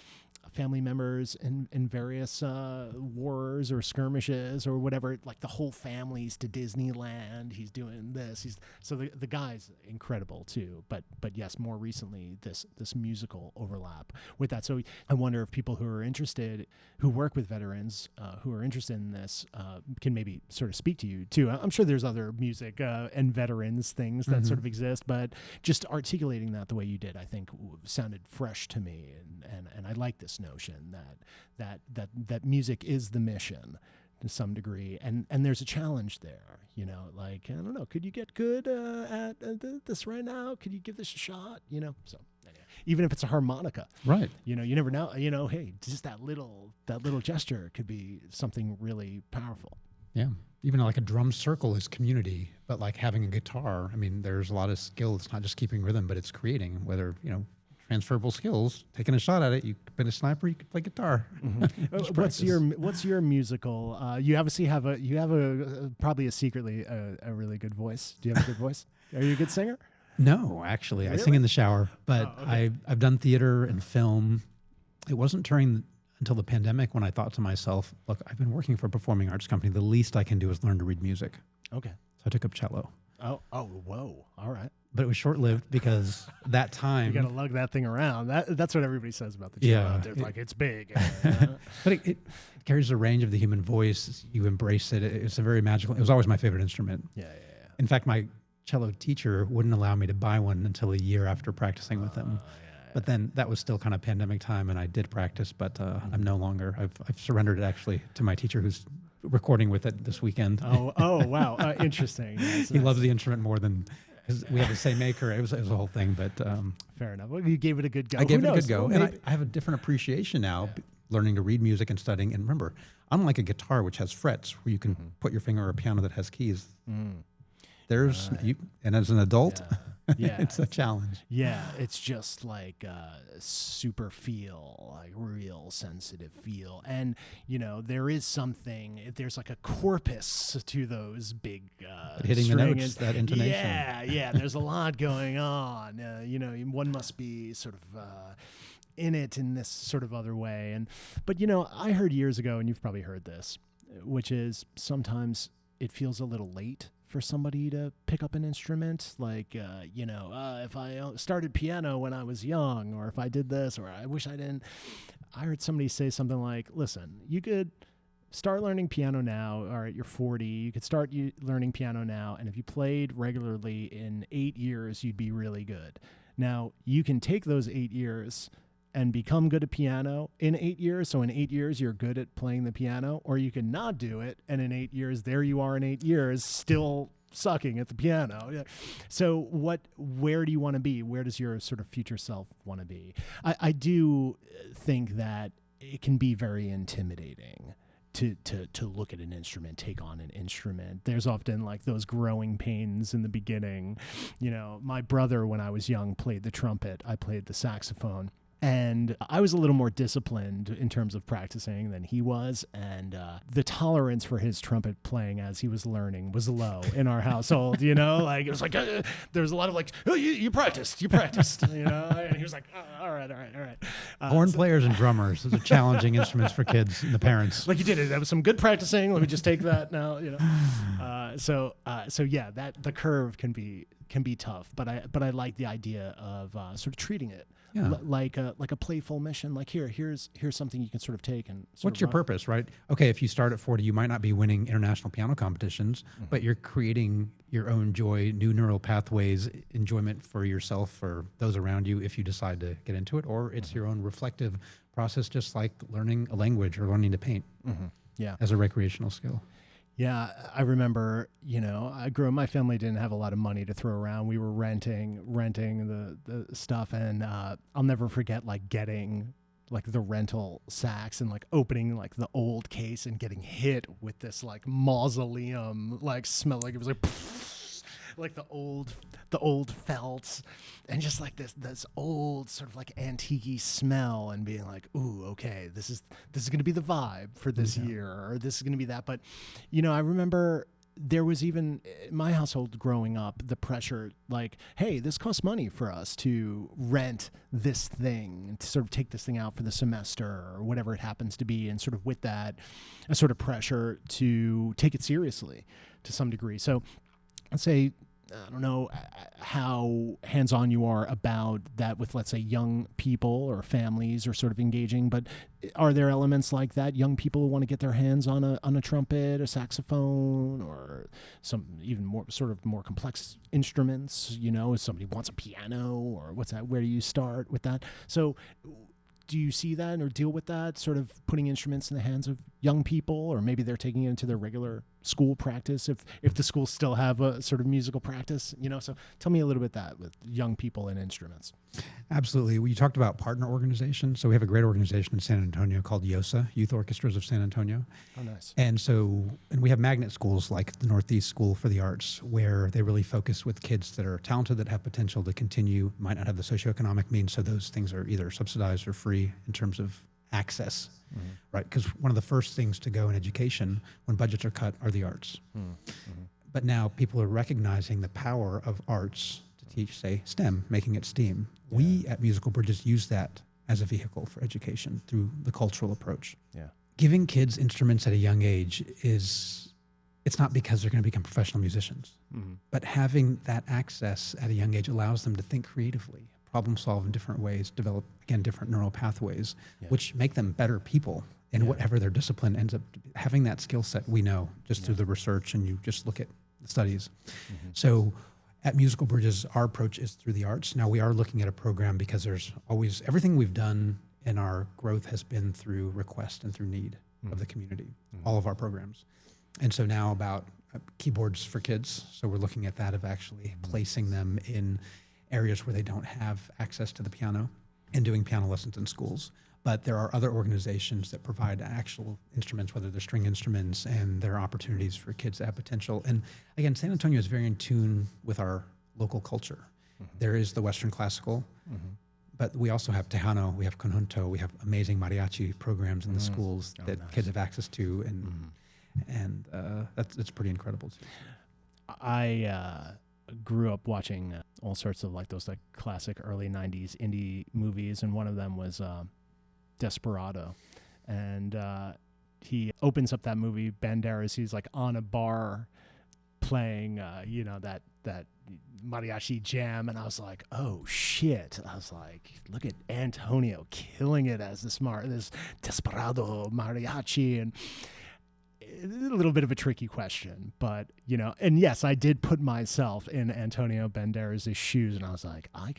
family members in various wars or skirmishes or whatever, like the whole families to Disneyland. He's doing this. So the guy's incredible too. But yes, more recently this musical overlap with that. So I wonder if people who are interested, who work with veterans, who are interested in this, can maybe sort of speak to you too. I'm sure there's other music and veterans things that sort of exist, but just articulating that the way you did, I think sounded fresh to me, and I like this notion that music is the mission to some degree, and there's a challenge there, like, I don't know, could you get good at this right now? Could you give this a shot? So anyway, even if it's a harmonica, right? You never know. Hey, just that little gesture could be something really powerful. Yeah, even like a drum circle is community, but like having a guitar, I mean, there's a lot of skill. It's not just keeping rhythm, but it's creating, whether transferable skills, taking a shot at it. You could be a sniper, you could play guitar. What's your musical? You obviously have probably secretly a really good voice. Do you have a good voice? Are you a good singer? No, actually, really? I sing in the shower, but okay. I've done theater and film. It wasn't until the pandemic when I thought to myself, look, I've been working for a performing arts company. The least I can do is learn to read music. Okay. So I took up cello. Oh, whoa. All right. But it was short-lived because that time... You got to lug that thing around. That's what everybody says about the cello. Yeah. It's big. But it carries the range of the human voice. You embrace it. It's a very magical... It was always my favorite instrument. Yeah. In fact, my cello teacher wouldn't allow me to buy one until a year after practicing with him. But then that was still kind of pandemic time, and I did practice, but I'm no longer... I've surrendered it, actually, to my teacher who's recording with it this weekend. Oh, wow. Interesting. He loves the instrument more than... We had the same maker. It was a whole thing, but... Fair enough. Well, you gave it a good go. I gave it a good go. And I have a different appreciation now, learning to read music and studying. And remember, unlike a guitar, which has frets, where you can put your finger, or a piano that has keys, there's... and as an adult, it's a challenge. Yeah, it's just like super feel, like real sensitive feel. And, there is something, there's like a corpus to those big hitting the notes, that intonation. Yeah, there's a lot going on. One must be sort of in it in this sort of other way. But I heard years ago, and you've probably heard this, which is sometimes it feels a little late for somebody to pick up an instrument, like, if I started piano when I was young, or if I did this, or I wish I didn't. I heard somebody say something like, listen, you could start learning piano now, or you're 40, you could start learning piano now, and if you played regularly in 8 years, you'd be really good. Now, you can take those 8 years and become good at piano in 8 years. So in 8 years, you're good at playing the piano, or you can not do it. And in 8 years, there you are in 8 years, still sucking at the piano. Yeah. So where do you want to be? Where does your sort of future self want to be? I do think that it can be very intimidating to look at an instrument, take on an instrument. There's often like those growing pains in the beginning. My brother, when I was young, played the trumpet. I played the saxophone. And I was a little more disciplined in terms of practicing than he was. And the tolerance for his trumpet playing as he was learning was low in our household, Like, it was like, there was a lot of like, oh, you practiced, And he was like, oh, all right. Horn players and drummers, those are challenging instruments for kids and the parents. Like, you did it. That was some good practicing. Let me just take that now, So yeah, that the curve can be tough. But I like the idea of sort of treating it. Yeah. Like a playful mission. Like here's something you can sort of take and. What's your purpose, right? Okay, if you start at 40, you might not be winning international piano competitions, but you're creating your own joy, new neural pathways, enjoyment for yourself, for those around you, if you decide to get into it, or it's your own reflective process just like learning a language or learning to paint Yeah. as a recreational skill. Yeah, I remember, I grew up, my family didn't have a lot of money to throw around. We were renting the stuff, and I'll never forget like getting like the rental sax and like opening like the old case and getting hit with this like mausoleum like smell, like it was like like the old felts, and just like this old sort of like antique smell, and being like, ooh, okay, this is going to be the vibe for this year, or this is going to be that. But I remember there was, even in my household growing up, the pressure like, hey, this costs money for us to rent this thing and to sort of take this thing out for the semester or whatever it happens to be, and sort of with that a sort of pressure to take it seriously to some degree. So let's say, I don't know how hands-on you are about that with, let's say, young people or families are sort of engaging, but are there elements like that? Young people who want to get their hands on a trumpet, a saxophone, or some even more sort of more complex instruments, if somebody wants a piano, or what's that? Where do you start with that? So do you see that or deal with that, sort of putting instruments in the hands of young people, or maybe they're taking it into their regular school practice, if the schools still have a sort of musical practice, so tell me a little bit that with young people and instruments. Absolutely. Well, you talked about partner organizations. So we have a great organization in San Antonio called YOSA, Youth Orchestras of San Antonio. Oh, nice. And we have magnet schools like the Northeast School for the Arts, where they really focus with kids that are talented, that have potential to continue, might not have the socioeconomic means. So those things are either subsidized or free in terms of access, right? Because one of the first things to go in education when budgets are cut are the arts. But now people are recognizing the power of arts to teach, say, STEM, making it STEAM. Yeah. We at Musical Bridges use that as a vehicle for education through the cultural approach. Yeah. Giving kids instruments at a young age it's not because they're going to become professional musicians, but having that access at a young age allows them to think creatively, problem solve in different ways, develop, again, different neural pathways, which make them better people in whatever their discipline ends up having. That skill set, we know just through the research, and you just look at the studies. So at Musical Bridges, our approach is through the arts. Now we are looking at a program because there's always, everything we've done in our growth has been through request and through need of the community, all of our programs. And so now about keyboards for kids. So we're looking at that, of actually placing them in areas where they don't have access to the piano and doing piano lessons in schools. But there are other organizations that provide actual instruments, whether they're string instruments, and there are opportunities for kids that have potential. And again, San Antonio is very in tune with our local culture. There is the Western classical, but we also have Tejano, we have conjunto, we have amazing mariachi programs in the schools that kids have access to, and it's pretty incredible too. I grew up watching all sorts of like those like classic early 90s indie movies, and one of them was Desperado, and he opens up that movie, Banderas, he's like on a bar playing that mariachi jam, and I was like, oh shit. I was like, look at Antonio killing it as this Desperado mariachi. And a little bit of a tricky question, but and yes, I did put myself in Antonio Banderas' shoes, and I was like, I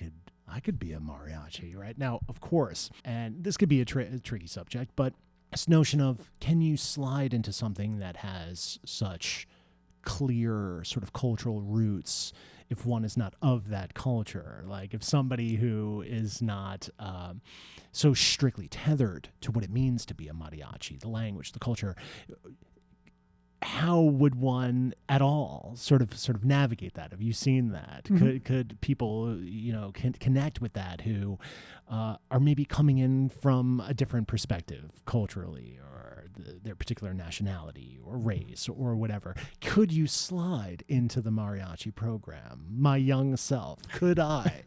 could be a mariachi right now, of course. And this could be a tricky subject, but this notion of, can you slide into something that has such clear sort of cultural roots if one is not of that culture? Like if somebody who is not so strictly tethered to what it means to be a mariachi, the language, the culture, how would one at all sort of navigate that? Have you seen that? Could people connect with that who are maybe coming in from a different perspective culturally, or their particular nationality or race or whatever? Could you slide into the mariachi program? My young self, could I,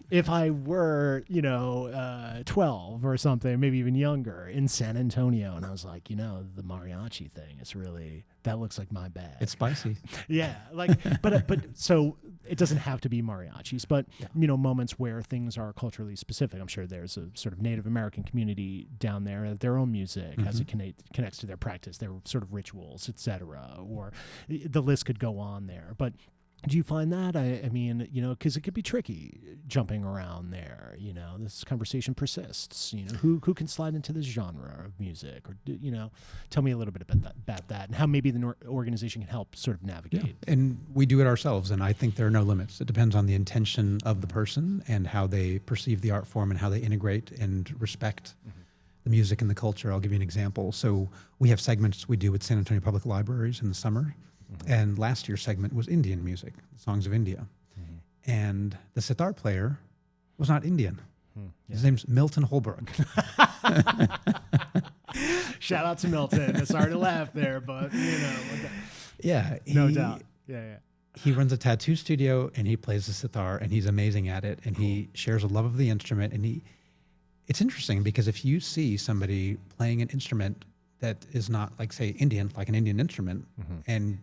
if I were 12 or something, maybe even younger, in San Antonio, and I was like, the mariachi thing is really, that looks like my bag. It's spicy. Yeah, like, but so it doesn't have to be mariachis, but moments where things are culturally specific. I'm sure there's a sort of Native American community down there, their own music as it connects to their practice, their sort of rituals, etc. Or the list could go on there. But Do you find that? I mean, because it could be tricky jumping around there. This conversation persists. Who can slide into this genre of music, or tell me a little bit about that, and how maybe the organization can help sort of navigate. Yeah. And we do it ourselves, and I think there are no limits. It depends on the intention of the person and how they perceive the art form and how they integrate and respect the music and the culture. I'll give you an example. So we have segments we do with San Antonio Public Libraries in the summer. And last year's segment was Indian music, songs of India. And the sitar player was not Indian. His name's Milton Holbrook. Shout out to Milton. Sorry to laugh there, but Yeah. No doubt. Yeah. He runs a tattoo studio and he plays the sitar and he's amazing at it. And he shares a love of the instrument. And it's interesting because if you see somebody playing an instrument that is not like, say, Indian, like an Indian instrument, and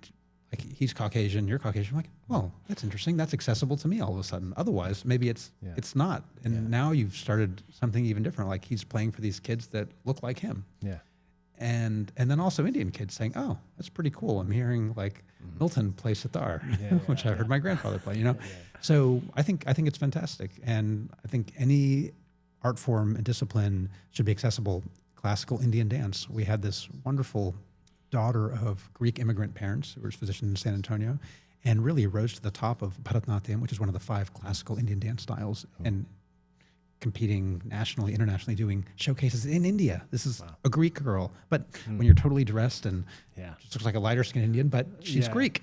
like he's Caucasian, you're Caucasian, I'm like, well, that's interesting. That's accessible to me all of a sudden. Otherwise, maybe it's not. And now you've started something even different. Like he's playing for these kids that look like him. Yeah. And then also Indian kids saying, oh, that's pretty cool. I'm hearing like Milton play sitar, which I heard my grandfather play, So I think it's fantastic. And I think any art form and discipline should be accessible. Classical Indian dance. We had this wonderful daughter of Greek immigrant parents who was physicians in San Antonio and really rose to the top of Bharatanatyam, which is one of the 5 classical Indian dance styles, and competing nationally, internationally, doing showcases in India. This is a Greek girl, but when you're totally dressed and just looks like a lighter skinned Indian, but she's Greek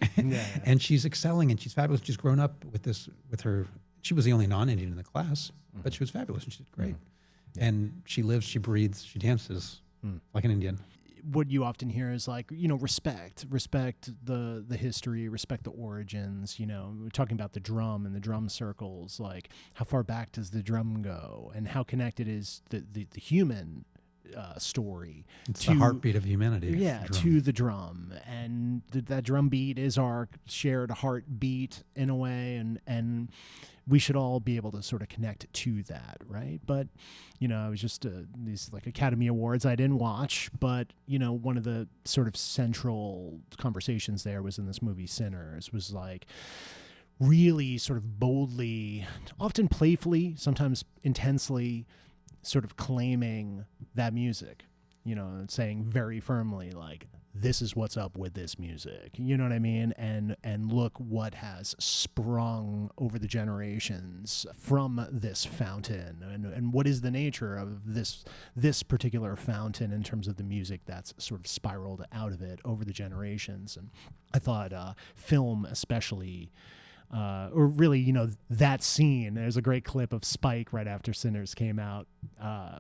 and she's excelling and she's fabulous. She's grown up with her, she was the only non-Indian in the class, but she was fabulous and she did great. And she lives, she breathes, she dances like an Indian. What you often hear is like, respect the history, respect the origins. We're talking about the drum and the drum circles. Like, how far back does the drum go, and how connected is the human story? It's the heartbeat of humanity. Yeah, to the drum, and that drum beat is our shared heartbeat in a way, and we should all be able to sort of connect to that, right? But, I was just these like Academy Awards I didn't watch, but, one of the sort of central conversations there was in this movie Sinners, was like really sort of boldly, often playfully, sometimes intensely, sort of claiming that music, saying very firmly, like, this is what's up with this music. You know what I mean? And look what has sprung over the generations from this fountain, and what is the nature of this particular fountain in terms of the music that's sort of spiraled out of it over the generations. And I thought film especially, or really, that scene. There's a great clip of Spike right after Sinners came out.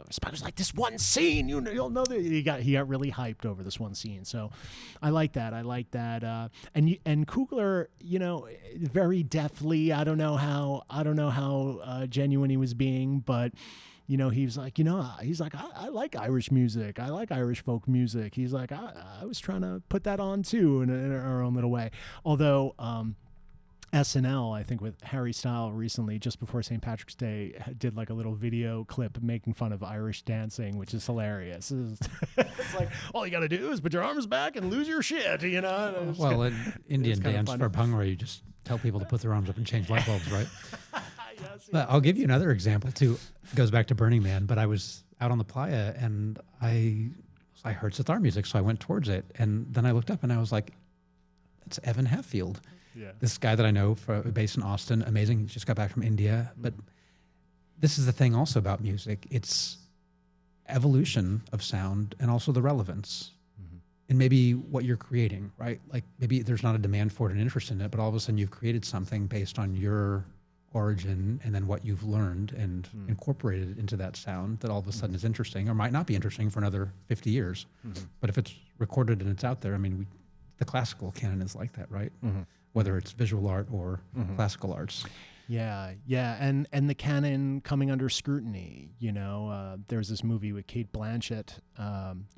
Spike was like, "This one scene, you'll know that." He got really hyped over this one scene. So, I like that. And Coogler, very deftly. I don't know how genuine he was being, but. He was like, I like Irish music. I like Irish folk music. He's like, I was trying to put that on too in our own little way. Although, SNL, I think with Harry Styles recently, just before St. Patrick's Day, did like a little video clip making fun of Irish dancing, which is hilarious. It's like, all you got to do is put your arms back and lose your shit, Well, in Indian dance for Bhangra, you just tell people to put their arms up and change light bulbs, right? Yes. But I'll give you another example too. It goes back to Burning Man, but I was out on the playa and I heard sitar music, so I went towards it, and then I looked up and I was like, that's Evan Hatfield. Yeah. This guy that I know, based in Austin, amazing. He just got back from India. But this is the thing also about music. It's evolution of sound and also the relevance. And maybe what you're creating, right? Like maybe there's not a demand for it and interest in it, but all of a sudden you've created something based on your origin and then what you've learned and incorporated it into that sound that all of a sudden is interesting or might not be interesting for another 50 years. But if it's recorded and it's out there, I mean, the classical canon is like that, right? Whether it's visual art or classical arts. Yeah, and the canon coming under scrutiny. There's this movie with Cate Blanchett,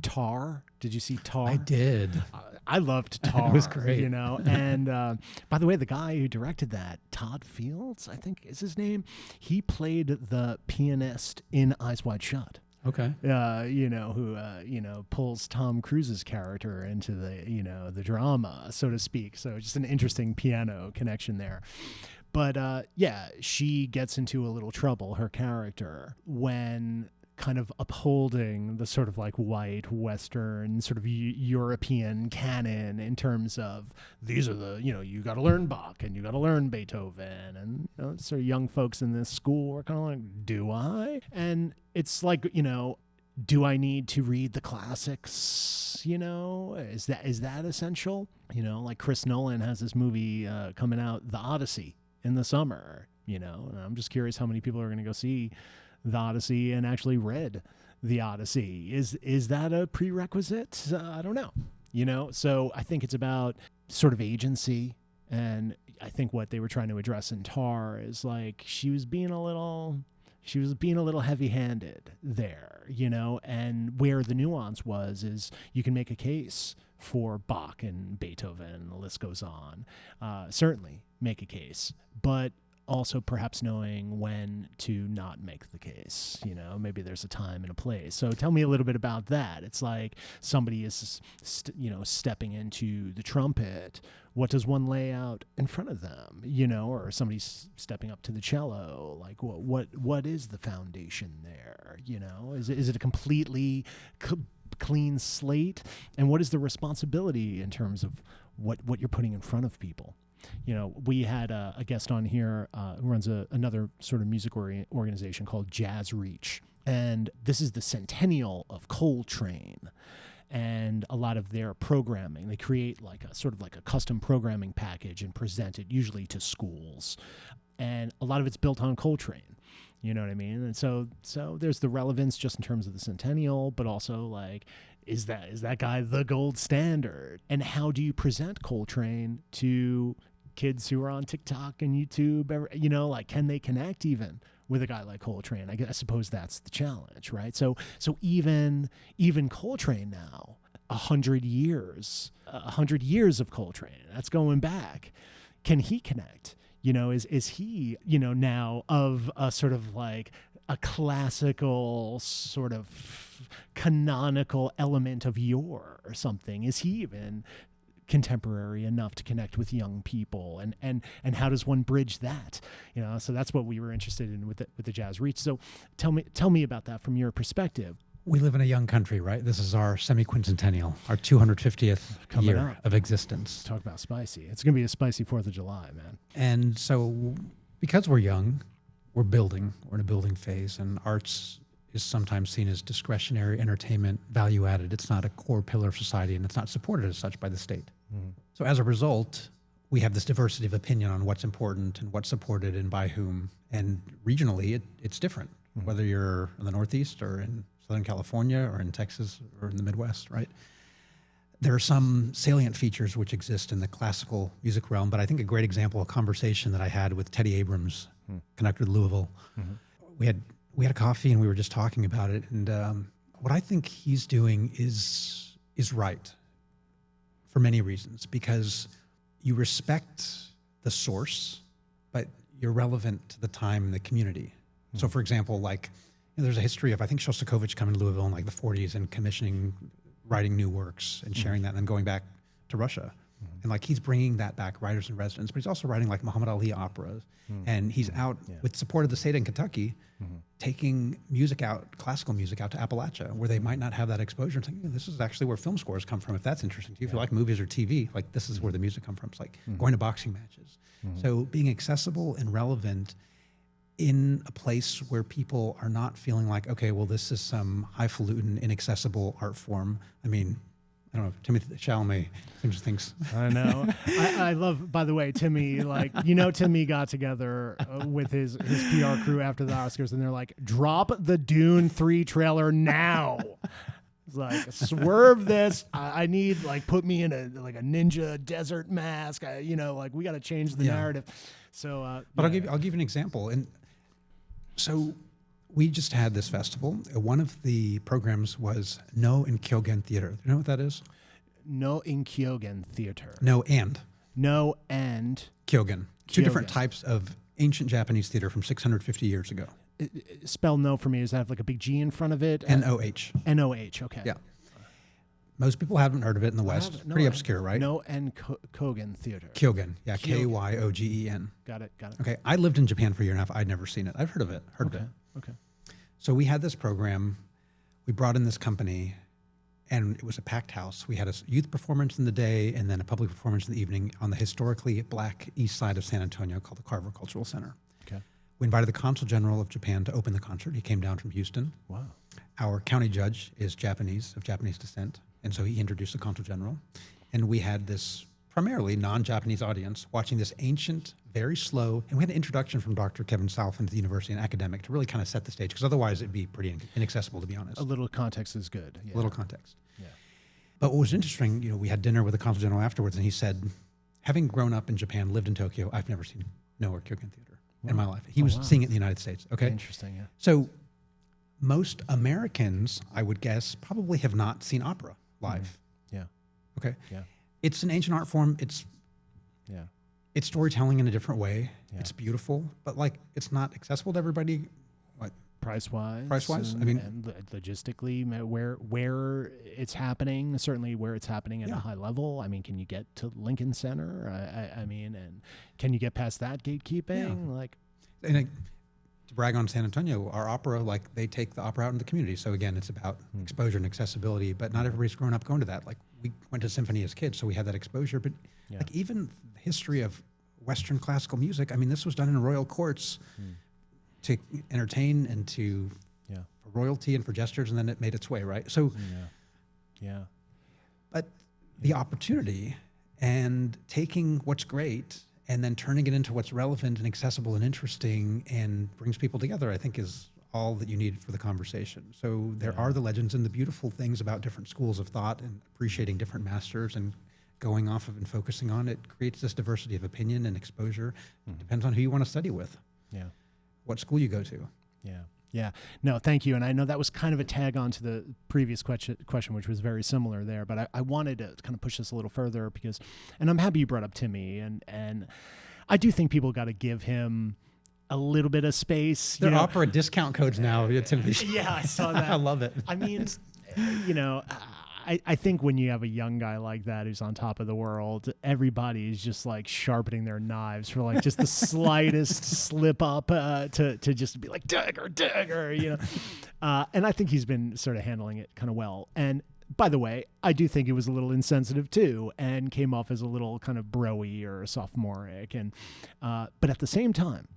Tar. Did you see Tar? I did. I loved Tar. It was great. And by the way, the guy who directed that, Todd Fields, I think is his name. He played the pianist in Eyes Wide Shut. Okay. Who pulls Tom Cruise's character into the drama, so to speak. So just an interesting piano connection there. But she gets into a little trouble, her character, when kind of upholding the sort of like white Western sort of European canon in terms of these are the, you got to learn Bach and you got to learn Beethoven. And so young folks in this school are kind of like, do I? And it's like, do I need to read the classics? Is that essential? Like Chris Nolan has this movie coming out, The Odyssey, in the summer, and I'm just curious how many people are going to go see The Odyssey and actually read The Odyssey. Is that a prerequisite? I don't know. So I think it's about sort of agency. And I think what they were trying to address in Tar is like, she was being a little heavy-handed there, and where the nuance is you can make a case for Bach and Beethoven, and the list goes on. Certainly make a case, but also perhaps knowing when to not make the case. Maybe there's a time and a place. So tell me a little bit about that. It's like somebody is, stepping into the trumpet. What does one lay out in front of them? Or somebody's stepping up to the cello. Like what is the foundation there? Is it a completely clean slate? And what is the responsibility in terms of what you're putting in front of people? We had a guest on here who runs another sort of music organization called Jazz Reach. And this is the centennial of Coltrane. And a lot of their programming, they create like a sort of like a custom programming package and present it usually to schools. And a lot of it's built on Coltrane. You know what I mean? And so there's the relevance just in terms of the centennial, but also like, is that guy the gold standard? And how do you present Coltrane to kids who are on TikTok and YouTube? Like, can they connect even with a guy like Coltrane? I suppose that's the challenge, right? So even Coltrane now, 100 years of Coltrane, that's going back. Can he connect? Is he, now of a sort of like a classical sort of canonical element of yore or something? Is he even contemporary enough to connect with young people? And how does one bridge that? So that's what we were interested in with the Jazz Reach. So tell me about that from your perspective. We live in a young country, right? This is our semi-quincentennial, our 250th year of existence. Talk about spicy. It's going to be a spicy 4th of July, man. And so because we're young, we're in a building phase, and arts is sometimes seen as discretionary entertainment, value added. It's not a core pillar of society, and it's not supported as such by the state. Mm-hmm. So as a result, we have this diversity of opinion on what's important and what's supported and by whom. And regionally, it's different, whether you're in the Northeast or in Southern California or in Texas or in the Midwest, right? There are some salient features which exist in the classical music realm, but I think a great example, a conversation that I had with Teddy Abrams, connected with Louisville. Mm-hmm. We had a coffee and we were just talking about it. And what I think he's doing is right for many reasons, because you respect the source, but you're relevant to the time and the community. Mm-hmm. So for example, like, there's a history of, I think, Shostakovich coming to Louisville in like the 40s and commissioning, writing new works and sharing that and then going back to Russia. Mm-hmm. And like, he's bringing that back, writers in residence, but he's also writing like Muhammad Ali operas. Mm-hmm. And he's out with support of the state in Kentucky, taking music out, classical music out to Appalachia, where they might not have that exposure. It's like, this is actually where film scores come from. If that's interesting to you, if you like movies or TV, like this is where the music comes from. It's like going to boxing matches. So being accessible and relevant in a place where people are not feeling like, okay, well, this is some highfalutin, inaccessible art form. I mean, I don't know, Timothy Chalamet thinks. I know. I love, by the way, Timmy, like, Timmy got together with his PR crew after the Oscars, and they're like, drop the Dune 3 trailer now. It's like, swerve this. I need, like, put me in a ninja desert mask. Like, we got to change the narrative. So, but I'll give you an example. And so we just had this festival. One of the programs was No in Kyogen Theater. Do you know what that is? No in Kyogen Theater. No and Kyogen. Two different types of ancient Japanese theater from 650 years ago. spell no for me. Does that have like a big G in front of it? N-O-H. N-O-H. Okay. Yeah. Most people haven't heard of it in the West. Pretty obscure, right? No, and Kogen Theater. Kyogen. Yeah, K-Y-O-G-E-N. Got it. Okay, I lived in Japan for a year and a half. I'd never seen it. I've heard of it. Okay. So we had this program. We brought in this company, and it was a packed house. We had a youth performance in the day and then a public performance in the evening on the historically black east side of San Antonio called the Carver Cultural Center. Okay. We invited the Consul General of Japan to open the concert. He came down from Houston. Wow. Our county judge is Japanese, of Japanese descent, and so he introduced the Consul General. And we had this primarily non-Japanese audience watching this ancient, very slow, and we had an introduction from Dr. Kevin South into the university, an academic, to really kind of set the stage, because otherwise it'd be pretty inaccessible, to be honest. A little context is good. Yeah. A little context. Yeah. But what was interesting, we had dinner with the Consul General afterwards, and he said, having grown up in Japan, lived in Tokyo, I've never seen No or Kyogen Theater in my life. He was seeing it in the United States. Okay. Interesting. Yeah. So most Americans, I would guess, probably have not seen opera live. Yeah. Okay. Yeah. It's an ancient art form. It's storytelling in a different way. Yeah. It's beautiful, but like it's not accessible to everybody. What? Price-wise, I mean, and logistically, where it's happening, certainly where it's happening at a high level. I mean, can you get to Lincoln Center? I mean, and can you get past that gatekeeping? Yeah. To brag on San Antonio, our opera, like they take the opera out in the community. So again, it's about exposure and accessibility, but not everybody's grown up going to that. Like we went to symphony as kids, so we had that exposure. But like even the history of Western classical music, I mean, this was done in royal courts to entertain and to for royalty and for gestures, and then it made its way, right? So but the opportunity and taking what's great and then turning it into what's relevant and accessible and interesting and brings people together, I think is all that you need for the conversation. So there are the legends and the beautiful things about different schools of thought and appreciating different masters and going off of and focusing on it creates this diversity of opinion and exposure. Depends on who you want to study with. Yeah. What school you go to. Yeah. Yeah. No, thank you. And I know that was kind of a tag on to the previous question, which was very similar there, but I wanted to kind of push this a little further because, and I'm happy you brought up Timmy, and I do think people got to give him a little bit of space. They're opera discount codes now. Timothy. Yeah, I saw that. I love it. I mean, I think when you have a young guy like that who's on top of the world, everybody is just like sharpening their knives for like just the slightest slip up to just be like dagger, and I think he's been sort of handling it kind of well. And by the way, I do think it was a little insensitive too, and came off as a little kind of bro-y or sophomoric, and but at the same time,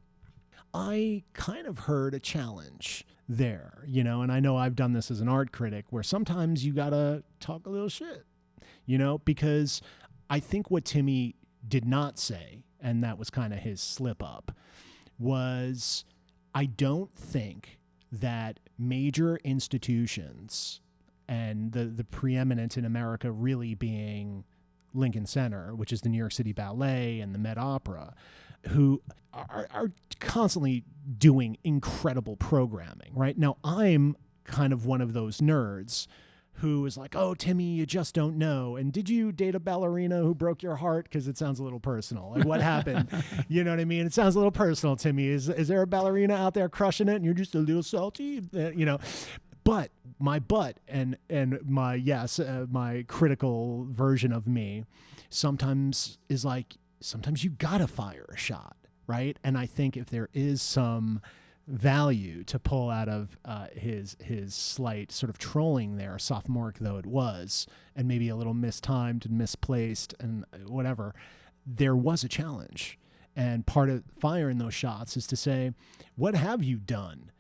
I kind of heard a challenge there, and I know I've done this as an art critic where sometimes you gotta talk a little shit, because I think what Timmy did not say, and that was kind of his slip up, was I don't think that major institutions, and the preeminent in America really being Lincoln Center, which is the New York City Ballet and the Met Opera, who are constantly doing incredible programming, right? Now, I'm kind of one of those nerds who is like, oh, Timmy, you just don't know. And did you date a ballerina who broke your heart? Because it sounds a little personal. Like, what happened? You know what I mean? It sounds a little personal, Timmy. Is there a ballerina out there crushing it and you're just a little salty? But my and my critical version of me sometimes is like, sometimes you gotta fire a shot, right? And I think if there is some value to pull out of his slight sort of trolling there, sophomoric though it was, and maybe a little mistimed and misplaced and whatever, there was a challenge. And part of firing those shots is to say, what have you done,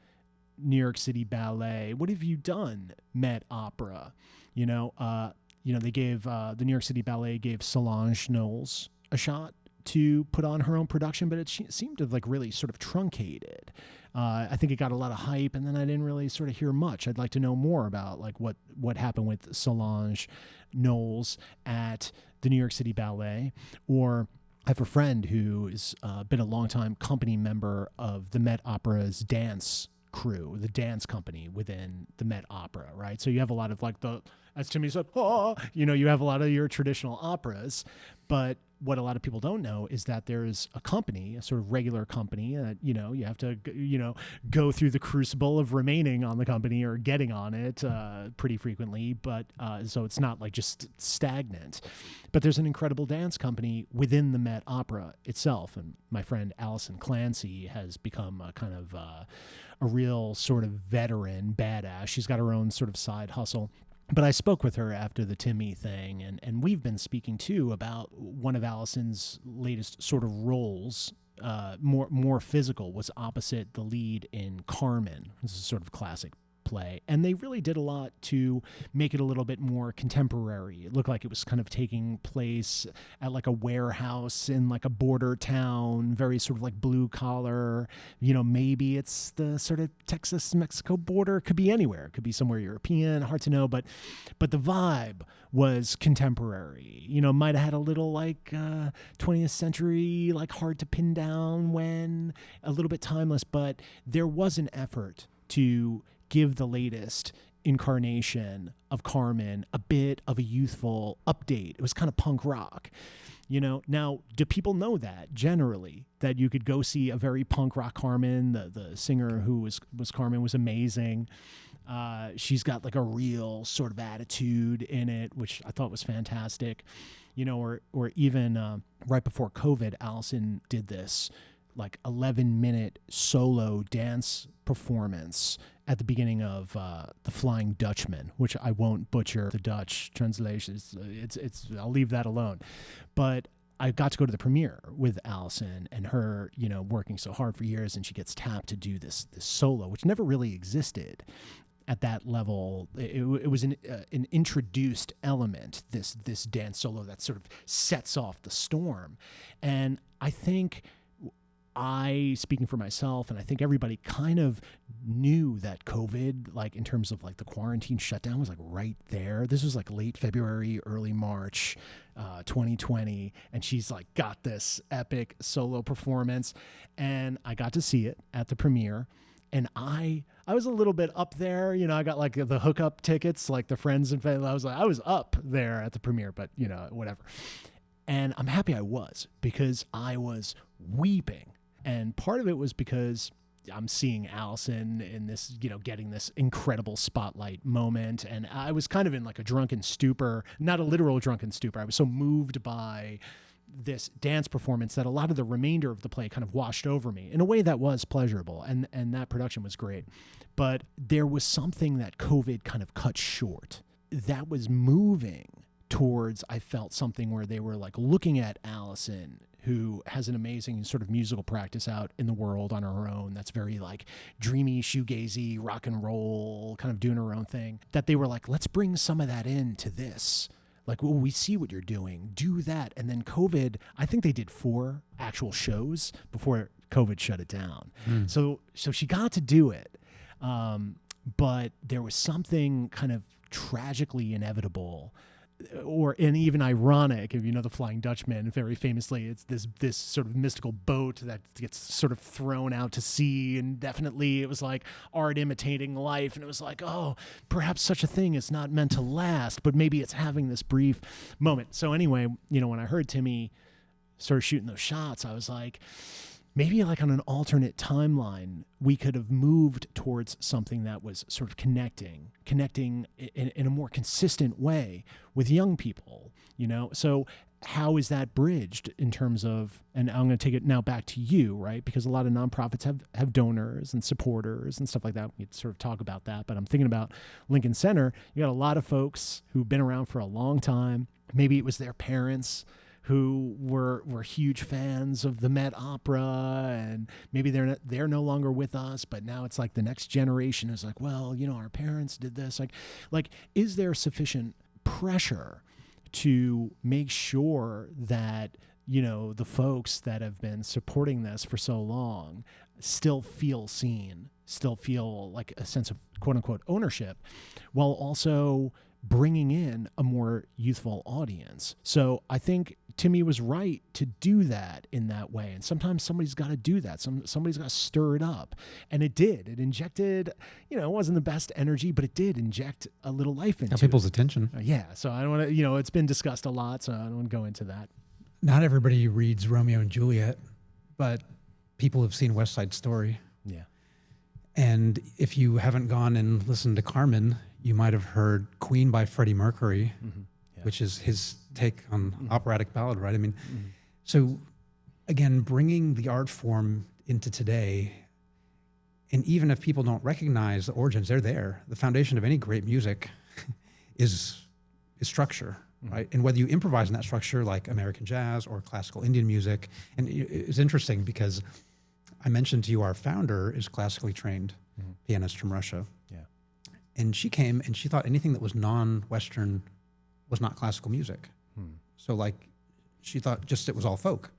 New York City Ballet? What have you done, Met Opera? They gave the New York City Ballet gave Solange Knowles a shot to put on her own production, but it seemed to have like really sort of truncated. I think it got a lot of hype, and then I didn't really sort of hear much. I'd like to know more about like what happened with Solange Knowles at the New York City Ballet. Or I have a friend who's been a longtime company member of the Met Opera's dance crew, the dance company within the Met Opera, right? So you have a lot of like the as Timmy said, oh, you have a lot of your traditional operas, but what a lot of people don't know is that there's a company, a sort of regular company that, you have to, go through the crucible of remaining on the company or getting on it pretty frequently. But so it's not like just stagnant, but there's an incredible dance company within the Met Opera itself. And my friend Allison Clancy has become a kind of a real sort of veteran badass. She's got her own sort of side hustle. But I spoke with her after the Timmy thing, and we've been speaking, too, about one of Allison's latest sort of roles, more physical, was opposite the lead in Carmen. This is a sort of classic play. And they really did a lot to make it a little bit more contemporary. It looked like it was kind of taking place at like a warehouse in like a border town, very sort of like blue collar. Maybe it's the sort of Texas-Mexico border. It could be anywhere. It could be somewhere European, hard to know. But the vibe was contemporary. Might have had a little like 20th century, like hard to pin down when, a little bit timeless. But there was an effort to give the latest incarnation of Carmen a bit of a youthful update. It was kind of punk rock. Now, do people know that generally, that you could go see a very punk rock Carmen? The singer who was Carmen was amazing. She's got like a real sort of attitude in it, which I thought was fantastic. Or even right before COVID, Allison did this like 11-minute solo dance performance at the beginning of The Flying Dutchman, which I won't butcher the Dutch translations. It's I'll leave that alone. But I got to go to the premiere with Allison and her, working so hard for years, and she gets tapped to do this solo, which never really existed at that level. It was an introduced element, this dance solo that sort of sets off the storm. And I think speaking for myself, and I think everybody kind of knew that COVID, like in terms of like the quarantine shutdown, was like right there. This was like late February, early March, 2020. And she's like got this epic solo performance. And I got to see it at the premiere. And I was a little bit up there, I got like the hookup tickets, like the friends and family. I was up there at the premiere, but whatever. And I'm happy I was, because I was weeping. And part of it was because I'm seeing Allison in this, getting this incredible spotlight moment. And I was kind of in like a drunken stupor, not a literal drunken stupor. I was so moved by this dance performance that a lot of the remainder of the play kind of washed over me in a way that was pleasurable. And that production was great. But there was something that COVID kind of cut short that was moving towards, I felt, something where they were like looking at Allison, who has an amazing sort of musical practice out in the world on her own that's very like dreamy, shoegazy, rock and roll, kind of doing her own thing, that they were like, let's bring some of that into this. Like, well, we see what you're doing, do that. And then COVID, I think they did 4 actual shows before COVID shut it down. So she got to do it. But there was something kind of tragically inevitable, and even ironic. If you know The Flying Dutchman, very famously, it's this sort of mystical boat that gets sort of thrown out to sea, and definitely it was like art imitating life, and it was like, oh, perhaps such a thing is not meant to last, but maybe it's having this brief moment. So anyway, when I heard Timmy start shooting those shots, I was like, maybe like on an alternate timeline, we could have moved towards something that was sort of connecting in a more consistent way with young people, So how is that bridged in terms of, and I'm going to take it now back to you, right? Because a lot of nonprofits have donors and supporters and stuff like that. We could sort of talk about that, but I'm thinking about Lincoln Center. You got a lot of folks who've been around for a long time. Maybe it was their parents who were huge fans of the Met Opera, and maybe they're no longer with us, but now it's like the next generation is like, well, our parents did this. Like, is there sufficient pressure to make sure that, the folks that have been supporting this for so long still feel seen, still feel like a sense of quote unquote ownership, while also bringing in a more youthful audience. So I think Timmy was right to do that in that way. And sometimes somebody's got to do that. Somebody's got to stir it up. And it did. It injected, it wasn't the best energy, but it did inject a little life into people's attention. Yeah. So I don't want to, it's been discussed a lot, so I don't want to go into that. Not everybody reads Romeo and Juliet, but people have seen West Side Story. Yeah. And if you haven't gone and listened to Carmen, you might have heard Queen by Freddie Mercury, which is his take on operatic ballad, right? I mean, so again, bringing the art form into today, and even if people don't recognize the origins, they're there. The foundation of any great music is structure, right? And whether you improvise in that structure, like American jazz or classical Indian music, and it's interesting because I mentioned to you our founder is classically trained pianist from Russia. Yeah. And she came and she thought anything that was non-Western was not classical music. So like she thought just it was all folk.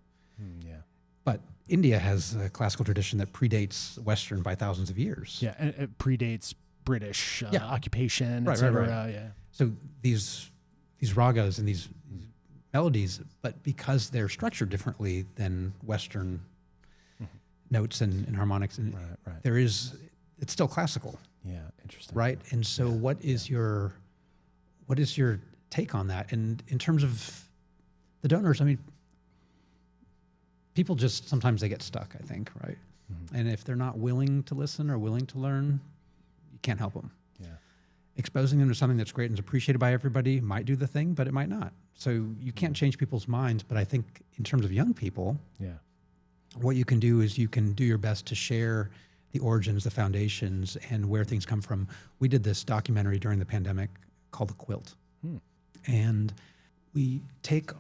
Yeah. But India has a classical tradition that predates Western by thousands of years. Yeah, and it predates British occupation, et cetera. Right. Yeah. So these ragas and these melodies, but because they're structured differently than Western notes and harmonics, and it's still classical. Yeah, interesting. Right. And so what is your take on that? And in terms of the donors, I mean, people just sometimes they get stuck, I think, right? And if they're not willing to listen or willing to learn, you can't help them. Yeah. Exposing them to something that's great and is appreciated by everybody might do the thing, but it might not. So you can't change people's minds. But I think in terms of young people, what you can do is you can do your best to share the origins, the foundations, and where things come from. We did this documentary during the pandemic called The Quilt. And we take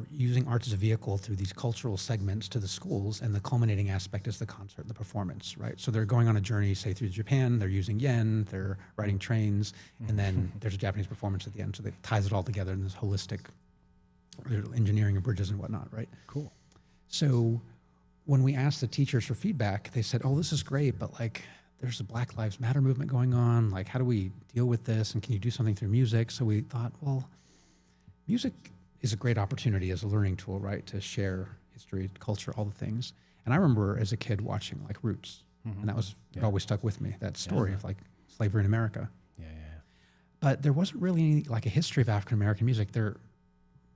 using arts as a vehicle through these cultural segments to the schools, and the culminating aspect is the concert, the performance, right? So they're going on a journey, say through Japan, they're using yen, they're riding trains, and then there's a Japanese performance at the end. So it ties it all together in this holistic engineering of bridges and whatnot, right? Cool. So when we asked the teachers for feedback, they said, oh, this is great, but like there's a Black Lives Matter movement going on. Like, how do we deal with this? And can you do something through music? So we thought, well, music is a great opportunity as a learning tool, right? To share history, culture, all the things. And I remember as a kid watching like Roots, and that was it always stuck with me, that story of like slavery in America. But there wasn't really any, like a history of African-American music. There are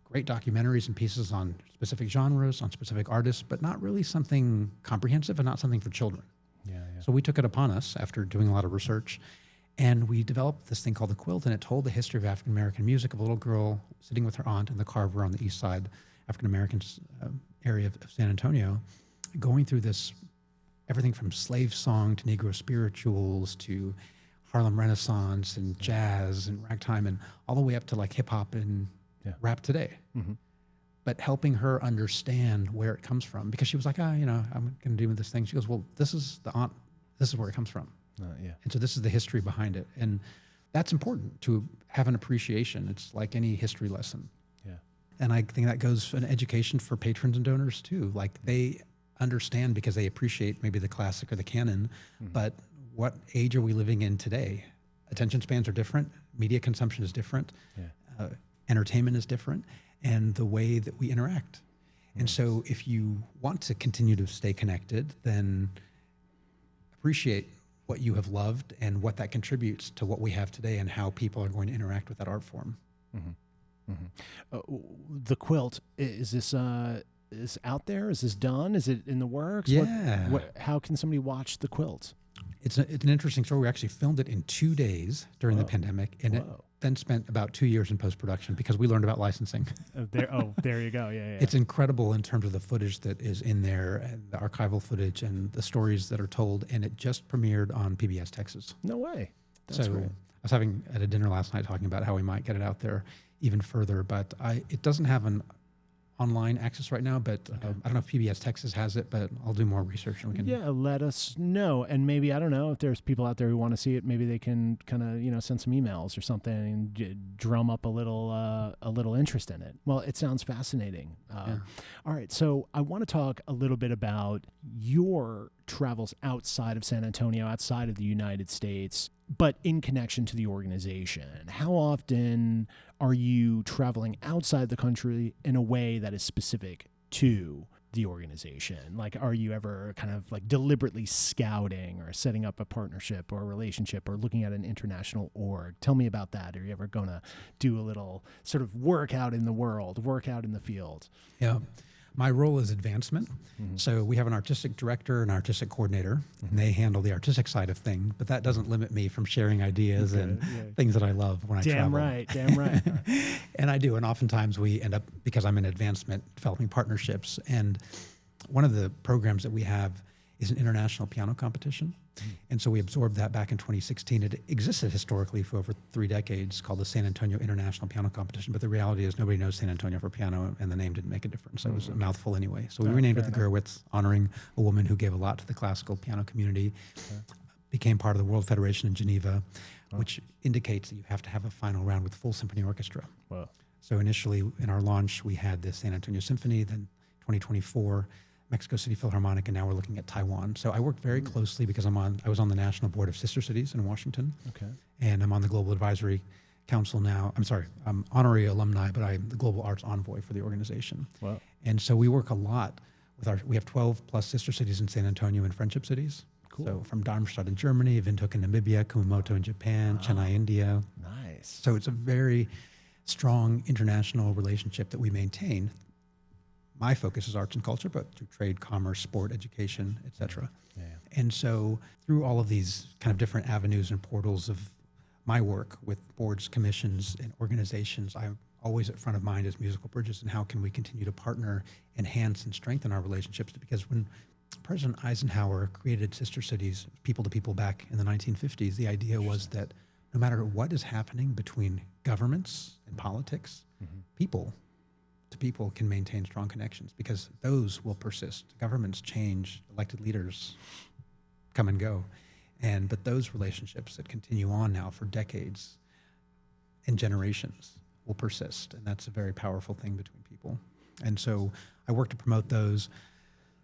great documentaries and pieces on specific genres, on specific artists, but not really something comprehensive and not something for children. So we took it upon us after doing a lot of research, and we developed this thing called The Quilt, and it told the history of African-American music of a little girl sitting with her aunt in the Carver on the east side, African-American area of San Antonio, going through this, everything from slave song to Negro spirituals to Harlem Renaissance and jazz and ragtime and all the way up to like hip hop and rap today. But helping her understand where it comes from, because she was like, I'm going to do this thing. She goes, well, this is where it comes from. And so this is the history behind it. And that's important to have an appreciation. It's like any history lesson. And I think that goes for an education for patrons and donors too. Like they understand because they appreciate maybe the classic or the canon, but what age are we living in today? Attention spans are different. Media consumption is different. Entertainment is different. And the way that we interact. And so if you want to continue to stay connected, then appreciate what you have loved and what that contributes to what we have today and how people are going to interact with that art form. The Quilt, is this is out there? Is this done? Is it in the works? Yeah. How can somebody watch The Quilt? It's an interesting story. We actually filmed it in 2 days during the pandemic, and it then spent about 2 years in post-production because we learned about licensing. There you go. It's incredible in terms of the footage that is in there, and the archival footage and the stories that are told, and it just premiered on PBS Texas. No way. That's great. I was having at a dinner last night talking about how we might get it out there even further, but it doesn't have an online access right now, but I don't know if PBS Texas has it, but I'll do more research and we can. Let us know. And maybe, I don't know, if there's people out there who want to see it, maybe they can kind of, send some emails or something and drum up a little interest in it. Well, it sounds fascinating. All right. So I want to talk a little bit about your travels outside of San Antonio, outside of the United States. but in connection to the organization. How often are you traveling outside the country in a way that is specific to the organization? Like, are you ever kind of like deliberately scouting or setting up a partnership or a relationship or looking at an international org? Tell me about that. Are you ever going to do a little sort of work out in the world, work out in the field? Yeah. My role is advancement. So we have an artistic director and artistic coordinator, and they handle the artistic side of things, but that doesn't limit me from sharing ideas and things that I love when I travel. Damn right. And I do. And oftentimes we end up, because I'm in advancement, developing partnerships. And one of the programs that we have is an international piano competition. And so we absorbed that back in 2016. It existed historically for over 3 decades, called the San Antonio International Piano Competition. But the reality is nobody knows San Antonio for piano, and the name didn't make a difference. So it was a mouthful anyway. So we renamed it the Gurwitz, honoring a woman who gave a lot to the classical piano community, became part of the World Federation in Geneva, which indicates that you have to have a final round with full symphony orchestra. Wow. So initially in our launch, we had the San Antonio Symphony, then 2024, Mexico City Philharmonic, and now we're looking at Taiwan. So I work very closely because I was on the National Board of Sister Cities in Washington. Okay. And I'm on the Global Advisory Council now. I'm honorary alumni, but I'm the Global Arts Envoy for the organization. Wow. And so we work a lot with we have 12 plus sister cities in San Antonio and friendship cities. Cool. So from Darmstadt in Germany, Windhoek in Namibia, Kumamoto in Japan, Chennai, India. Nice. So it's a very strong international relationship that we maintain. My focus is arts and culture, but through trade, commerce, sport, education, et cetera. Yeah. And so through all of these kind of different avenues and portals of my work with boards, commissions, and organizations, I'm always at front of mind as Musical Bridges, and how can we continue to partner, enhance, and strengthen our relationships? Because when President Eisenhower created Sister Cities, people to people, back in the 1950s, the idea was that no matter what is happening between governments and politics, people to people can maintain strong connections, because those will persist. Governments change, elected leaders come and go, but those relationships that continue on now for decades and generations will persist, and that's a very powerful thing between people. And so I work to promote those.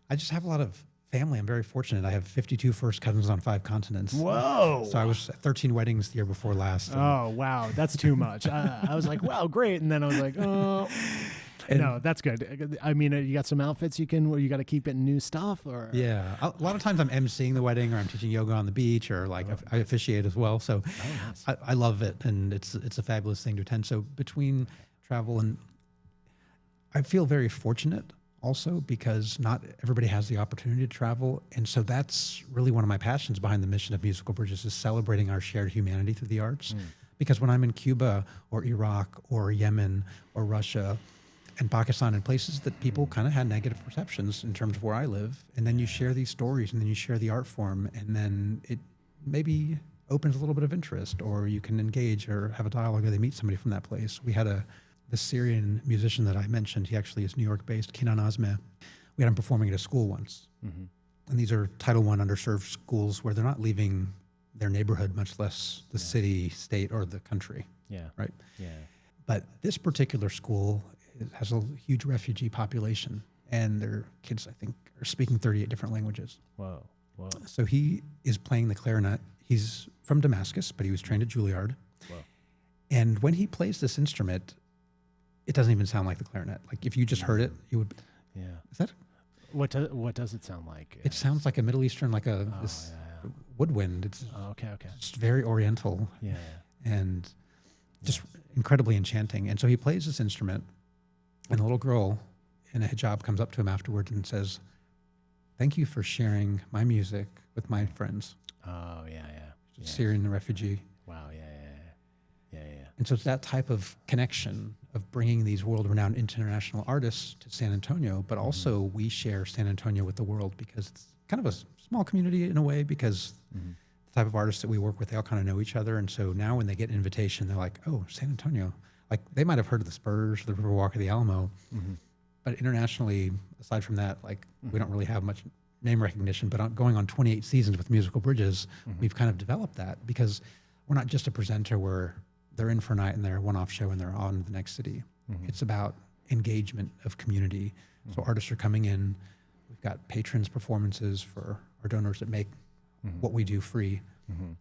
I just have a lot of family. I'm very fortunate. I have 52 first cousins on 5 continents. Whoa. So I was at 13 weddings the year before last. Oh, wow. That's too much. I was like, wow, great. And then I was like, oh. No, that's good. I mean, you got some outfits you got to keep getting new stuff, or? Yeah. A lot of times I'm emceeing the wedding, or I'm teaching yoga on the beach, or I officiate as well. So nice. I love it, and it's a fabulous thing to attend. So between travel and, I feel very fortunate also, because not everybody has the opportunity to travel. And so that's really one of my passions behind the mission of Musical Bridges, is celebrating our shared humanity through the arts. Because when I'm in Cuba or Iraq or Yemen or Russia and Pakistan, and places that people kind of had negative perceptions in terms of where I live, and then you share these stories, and then you share the art form, and then it maybe opens a little bit of interest, or you can engage or have a dialogue, or they meet somebody from that place. We had the Syrian musician that I mentioned, he actually is New York-based, Kenan Azmeh. We had him performing at a school once. And these are Title I underserved schools where they're not leaving their neighborhood, much less the city, state, or the country. Yeah. Right? Yeah. But this particular school has a huge refugee population, and their kids, I think, are speaking 38 different languages. Whoa. So he is playing the clarinet. He's from Damascus, but he was trained at Juilliard. Whoa. And when he plays this instrument, it doesn't even sound like the clarinet. Like if you just heard it, you would. Yeah. Is that? What does it sound like? It sounds like a Middle Eastern, like woodwind. It's okay. just very oriental. Yeah. And just incredibly enchanting. And so he plays this instrument, and a little girl in a hijab comes up to him afterwards and says, "Thank you for sharing my music with my friends." Oh, yeah. Syrian refugee. Wow, yeah. And so it's that type of connection of bringing these world-renowned international artists to San Antonio, but also we share San Antonio with the world, because it's kind of a small community in a way, because the type of artists that we work with, they all kind of know each other. And so now when they get an invitation, they're like, oh, San Antonio. Like they might have heard of the Spurs, the Riverwalk, or the Alamo, but internationally, aside from that, like we don't really have much name recognition. But going on 28 seasons with Musical Bridges, we've kind of developed that, because we're not just a presenter where they're in for a night and they're a one-off show and they're on to the next city. It's about engagement of community. So artists are coming in. We've got patrons performances for our donors that make what we do free.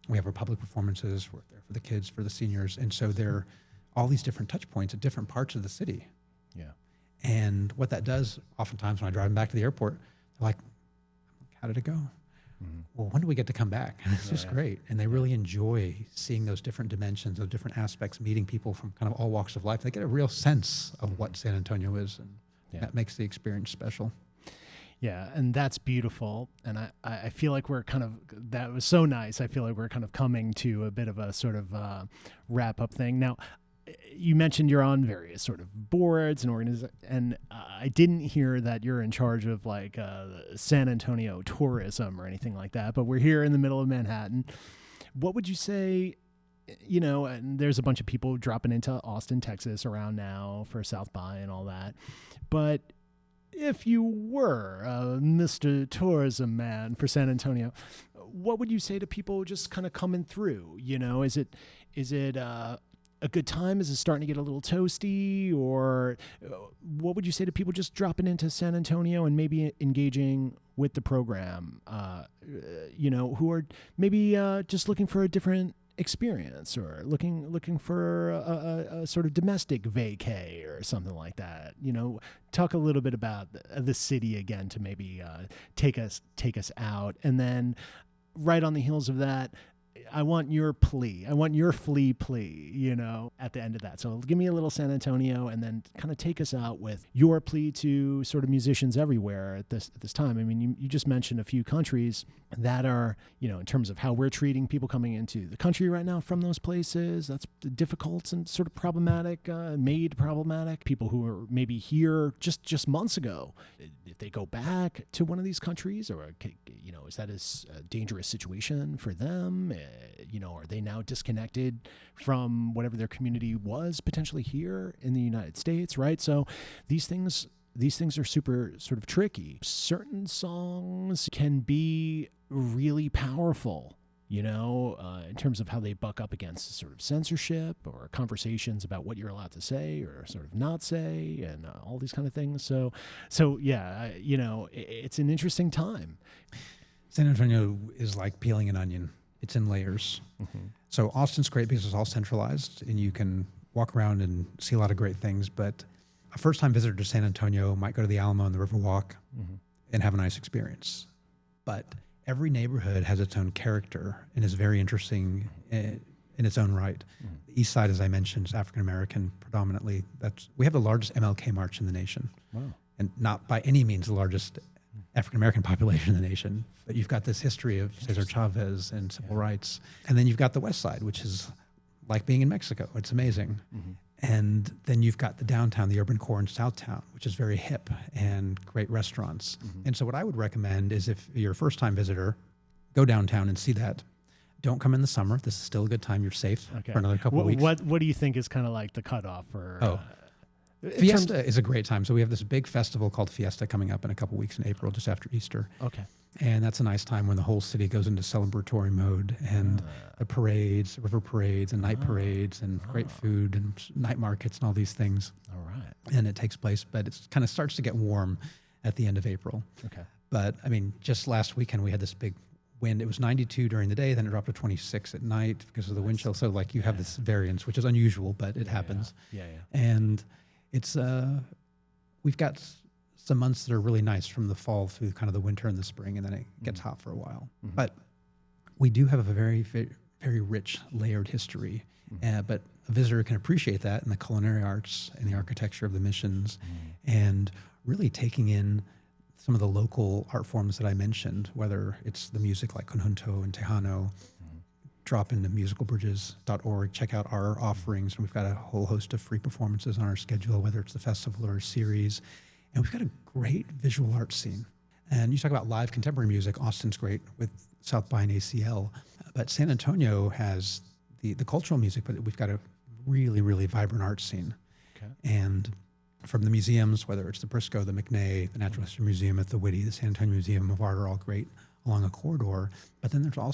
We have our public performances. We're there for the kids, for the seniors. And so there are all these different touch points at different parts of the city. Yeah. And what that does, oftentimes when I drive them back to the airport, they're like, how did it go? Well, when do we get to come back? It's just great. And they really enjoy seeing those different dimensions, those different aspects, meeting people from kind of all walks of life. They get a real sense of what San Antonio is, and that makes the experience special. Yeah, and that's beautiful. And I feel like we're kind of, that was so nice. I feel like we're kind of coming to a bit of a sort of wrap-up thing. Now, you mentioned you're on various sort of boards and I didn't hear that you're in charge of like San Antonio tourism or anything like that, but we're here in the middle of Manhattan. What would you say, and there's a bunch of people dropping into Austin, Texas around now for South by and all that, but if you were Mr. Tourism Man for San Antonio, what would you say to people just kind of coming through? Is it a good time? Is it starting to get a little toasty? Or what would you say to people just dropping into San Antonio and maybe engaging with the program, who are maybe just looking for a different experience or looking for a sort of domestic vacay or something like that? Talk a little bit about the city again to maybe take us out. And then right on the heels of that, I want your plea. I want your flea plea, at the end of that. So give me a little San Antonio and then kind of take us out with your plea to sort of musicians everywhere at this time. I mean, you just mentioned a few countries that are, in terms of how we're treating people coming into the country right now from those places. That's difficult and sort of problematic, made problematic. People who are maybe here just months ago, if they go back to one of these countries, or, is that a dangerous situation for them? Are they now disconnected from whatever their community was potentially here in the United States, right? So these things are super sort of tricky. Certain songs can be really powerful, in terms of how they buck up against sort of censorship or conversations about what you're allowed to say or sort of not say, and all these kind of things. So yeah, it's an interesting time. San Antonio is like peeling an onion. It's in layers. So Austin's great because it's all centralized and you can walk around and see a lot of great things. But a first-time visitor to San Antonio might go to the Alamo and the Riverwalk and have a nice experience. But every neighborhood has its own character and is very interesting in its own right. The East Side, as I mentioned, is African-American predominantly. We have the largest MLK march in the nation. Wow. And not by any means the largest African-American population in the nation, but you've got this history of Cesar Chavez and civil rights. And then you've got the West Side, which is like being in Mexico. It's amazing. And then you've got the downtown, the urban core in Southtown, which is very hip and great restaurants. And so what I would recommend is if you're a first-time visitor, go downtown and see that. Don't come in the summer. This is still a good time. You're safe for another couple of weeks. What do you think is kind of like the cutoff for... Fiesta is a great time. So we have this big festival called Fiesta coming up in a couple weeks in April, just after Easter. Okay. And that's a nice time when the whole city goes into celebratory mode, and the parades, river parades and night parades and great food and night markets and all these things. All right. And it takes place, but it kind of starts to get warm at the end of April. Okay. But I mean, just last weekend we had this big wind. It was 92 during the day, then it dropped to 26 at night because of the wind chill. So like you have this variance, which is unusual, but it happens. Yeah. And it's we've got some months that are really nice from the fall through kind of the winter and the spring, and then it gets hot for a while. But we do have a very, very, very rich layered history. But a visitor can appreciate that in the culinary arts and the architecture of the missions, and really taking in some of the local art forms that I mentioned, whether it's the music like conjunto and tejano. Drop into musicalbridges.org, check out our offerings, and we've got a whole host of free performances on our schedule, whether it's the festival or a series. And we've got a great visual arts scene. And you talk about live contemporary music, Austin's great with South by and ACL, but San Antonio has the cultural music, but we've got a really, really vibrant art scene. Okay. And from the museums, whether it's the Briscoe, the McNay, the Natural History Museum at the Whitty, the San Antonio Museum of Art are all great along a corridor. But then you'll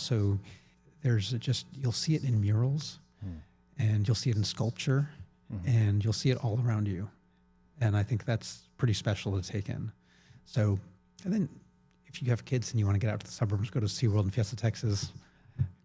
see it in murals, and you'll see it in sculpture, and you'll see it all around you. And I think that's pretty special to take in. So, and then if you have kids and you want to get out to the suburbs, go to SeaWorld in Fiesta, Texas,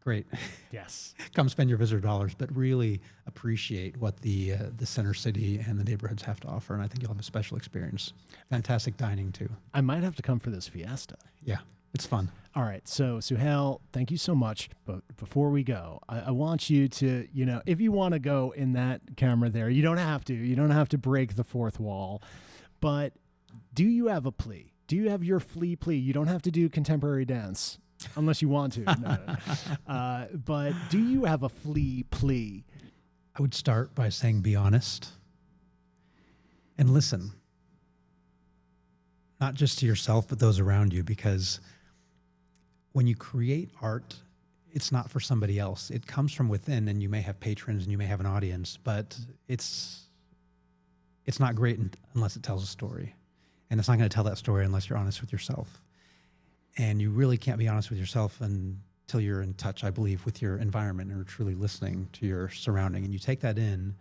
great. Yes. Come spend your visitor dollars, but really appreciate what the center city and the neighborhoods have to offer. And I think you'll have a special experience. Fantastic dining too. I might have to come for this fiesta. Yeah, it's fun. All right. So, Suhail, thank you so much. But before we go, I want you to, if you want to go in that camera there, you don't have to. You don't have to break the fourth wall. But do you have a plea? Do you have your flea plea? You don't have to do contemporary dance unless you want to. No. But do you have a flea plea? I would start by saying be honest and listen. Not just to yourself, but those around you, because when you create art, it's not for somebody else. It comes from within, and you may have patrons and you may have an audience, but it's not great unless it tells a story. And it's not going to tell that story unless you're honest with yourself. And you really can't be honest with yourself until you're in touch, I believe, with your environment and are truly listening to your surrounding. And you take that in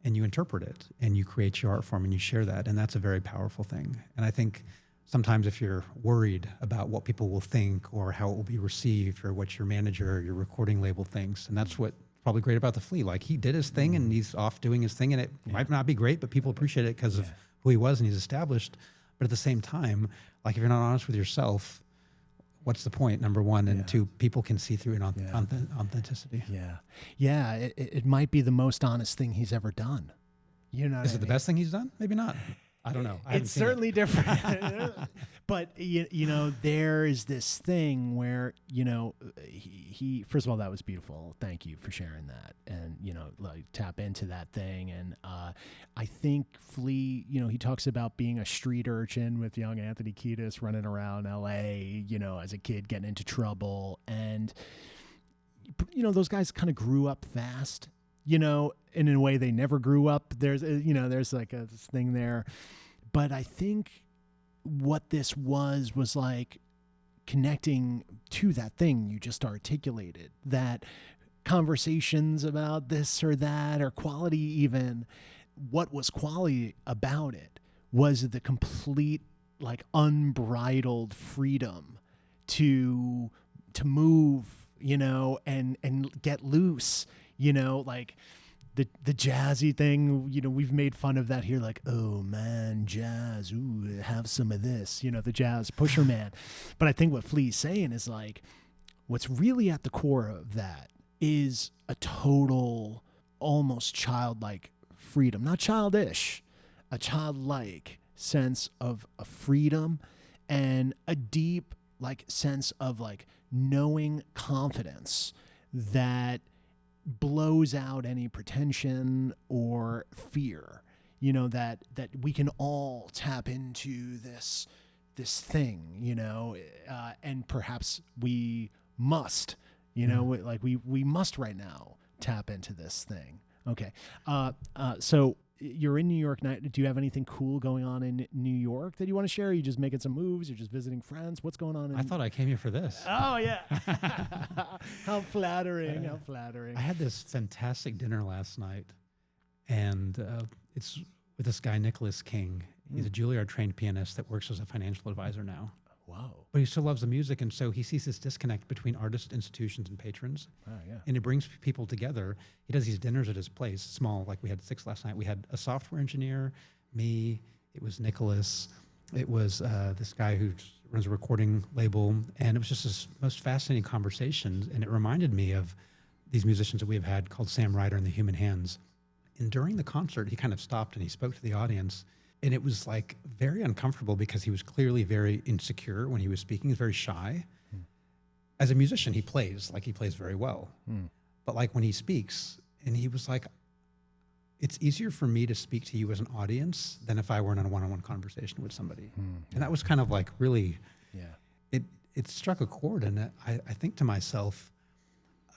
and you interpret it and you create your art form and you share that. And that's a very powerful thing. And I think sometimes if you're worried about what people will think or how it will be received or what your manager or your recording label thinks, and that's what's probably great about the Flea. Like, he did his thing and he's off doing his thing, and it might not be great, but people appreciate it because of who he was and he's established. But at the same time, like, if you're not honest with yourself, what's the point, number one? And two, people can see through authenticity. Yeah. Yeah. It might be the most honest thing he's ever done. You know, is it the best thing he's done? Maybe not. I don't know. It's certainly different. But, there is this thing where, he first of all, that was beautiful. Thank you for sharing that. And, tap into that thing. And I think Flea, he talks about being a street urchin with young Anthony Kiedis running around L.A., as a kid getting into trouble. And, those guys kind of grew up fast. And in a way they never grew up. There's like this thing there. But I think what this was like connecting to that thing you just articulated, that conversations about this or that or quality even, what was quality about it was the complete, like, unbridled freedom to move, and get loose. Like the jazzy thing, we've made fun of that here. Like, oh man, jazz, ooh, have some of this, the jazz pusher man. But I think what Flea's saying is, like, what's really at the core of that is a total, almost childlike freedom, not childish, a childlike sense of a freedom and a deep, like, sense of, like, knowing confidence that blows out any pretension or fear, that we can all tap into this thing, and perhaps we must, like we must right now tap into this thing. Okay. So you're in New York now. Do you have anything cool going on in New York that you want to share? Are you just making some moves? You're just visiting friends? What's going on? I thought I came here for this. Oh, yeah. How flattering. How flattering. I had this fantastic dinner last night, and it's with this guy, Nicholas King. He's a Juilliard-trained pianist that works as a financial advisor now. Wow. But he still loves the music, and so he sees this disconnect between artists, institutions, and patrons. Oh, yeah. And it brings people together. He does these dinners at his place, small, like we had 6 last night. We had a software engineer, me, it was Nicholas, it was this guy who runs a recording label, and it was just this most fascinating conversation, and it reminded me of these musicians that we've had called Sam Ryder and the Human Hands. And during the concert, he kind of stopped and he spoke to the audience. And it was, like, very uncomfortable because he was clearly very insecure when he was speaking. He's very shy. As a musician, he plays very well. But, like, when he speaks, and he was like, it's easier for me to speak to you as an audience than if I were in a one-on-one conversation with somebody. And that was kind of, like, really, it struck a chord. And I think to myself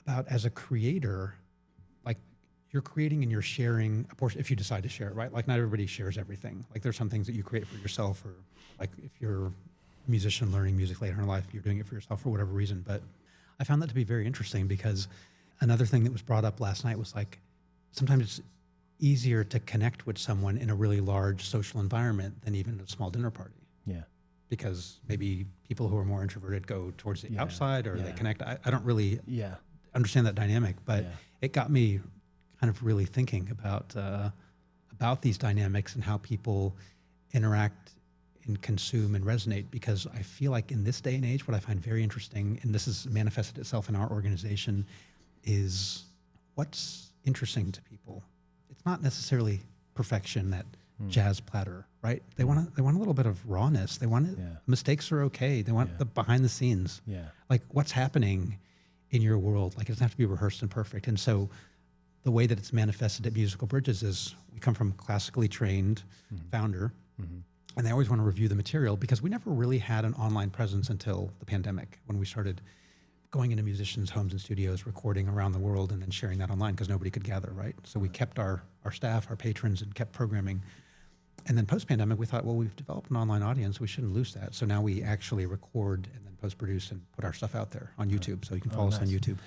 about, as a creator, like, you're creating and you're sharing a portion, if you decide to share it, right? Like, not everybody shares everything. Like, there's some things that you create for yourself, or, like, if you're a musician learning music later in life, you're doing it for yourself for whatever reason. But I found that to be very interesting, because another thing that was brought up last night was, like, sometimes it's easier to connect with someone in a really large social environment than even at a small dinner party. Yeah. Because maybe people who are more introverted go towards the outside, or they connect. I don't really understand that dynamic, but Yeah. it got me kind of really thinking about these dynamics and how people interact and consume and resonate, because I feel like in this day and age, what I find very interesting, and this has manifested itself in our organization, is what's interesting to people. It's not necessarily perfection, that jazz platter, right? They want a little bit of rawness. They want mistakes are okay. They want the behind the scenes. Yeah. Like what's happening in your world. Like it doesn't have to be rehearsed and perfect. And so the way that it's manifested at Musical Bridges is we come from classically trained founder, and they always want to review the material, because we never really had an online presence until the pandemic, when we started going into musicians' homes and studios, recording around the world, and then sharing that online because nobody could gather, right? So we kept our staff, our patrons, and kept programming. And then post-pandemic, we thought, well, we've developed an online audience. We shouldn't lose that. So now we actually record and then post-produce and put our stuff out there on YouTube. So you can follow us on YouTube.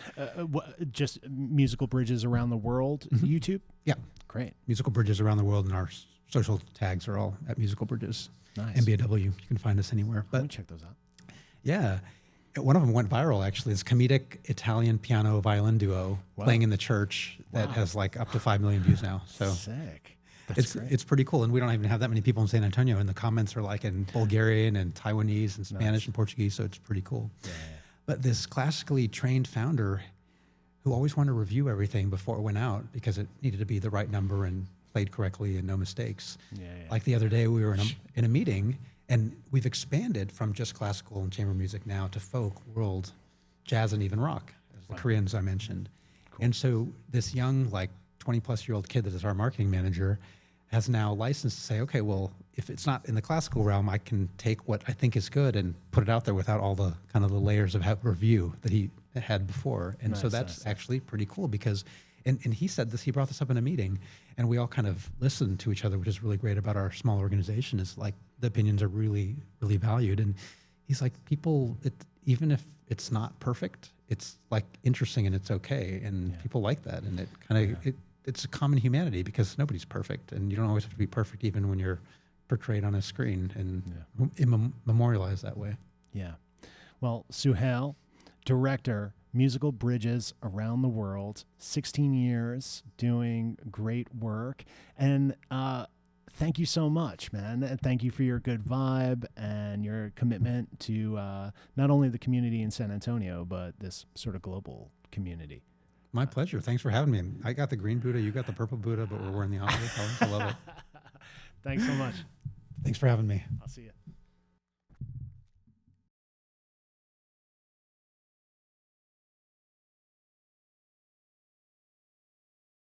Just Musical Bridges around the world, YouTube? Yeah. Great. Musical Bridges around the world, and our social tags are all at Musical Bridges. Nice. MBAW. You can find us anywhere. Let me check those out. Yeah. One of them went viral, actually. It's comedic Italian piano violin duo playing in the church that has like up to 5 million views now. So sick. That's great. It's pretty cool. And we don't even have that many people in San Antonio. And the comments are like in Bulgarian and Taiwanese and Spanish and Portuguese. So it's pretty cool. Yeah. But this classically trained founder who always wanted to review everything before it went out, because it needed to be the right number and played correctly and no mistakes. Like the other day, we were in a meeting, and we've expanded from just classical and chamber music now to folk, world, jazz, and even rock, as the Koreans I mentioned. Cool. And so this young, like 20-plus-year-old kid that is our marketing manager has now licensed to say, okay, well, if it's not in the classical realm, I can take what I think is good and put it out there without all the kind of the layers of review that he had before. And so that's actually pretty cool, because, and he said this, he brought this up in a meeting, and we all kind of listened to each other, which is really great about our small organization, is like the opinions are really, really valued. And he's like, people, even if it's not perfect, it's like interesting and it's okay. And people like that. And it kind of, it's a common humanity, because nobody's perfect, and you don't always have to be perfect, even when you're portrayed on a screen, and memorialized that way. Yeah. Well, Suhail, director, Musical Bridges around the world, 16 years doing great work. And thank you so much, man. And thank you for your good vibe and your commitment to not only the community in San Antonio, but this sort of global community. My pleasure. Thanks for having me. I got the green Buddha, you got the purple Buddha, but we're wearing the opposite colors. I love it. Thanks so much. Thanks for having me. I'll see you.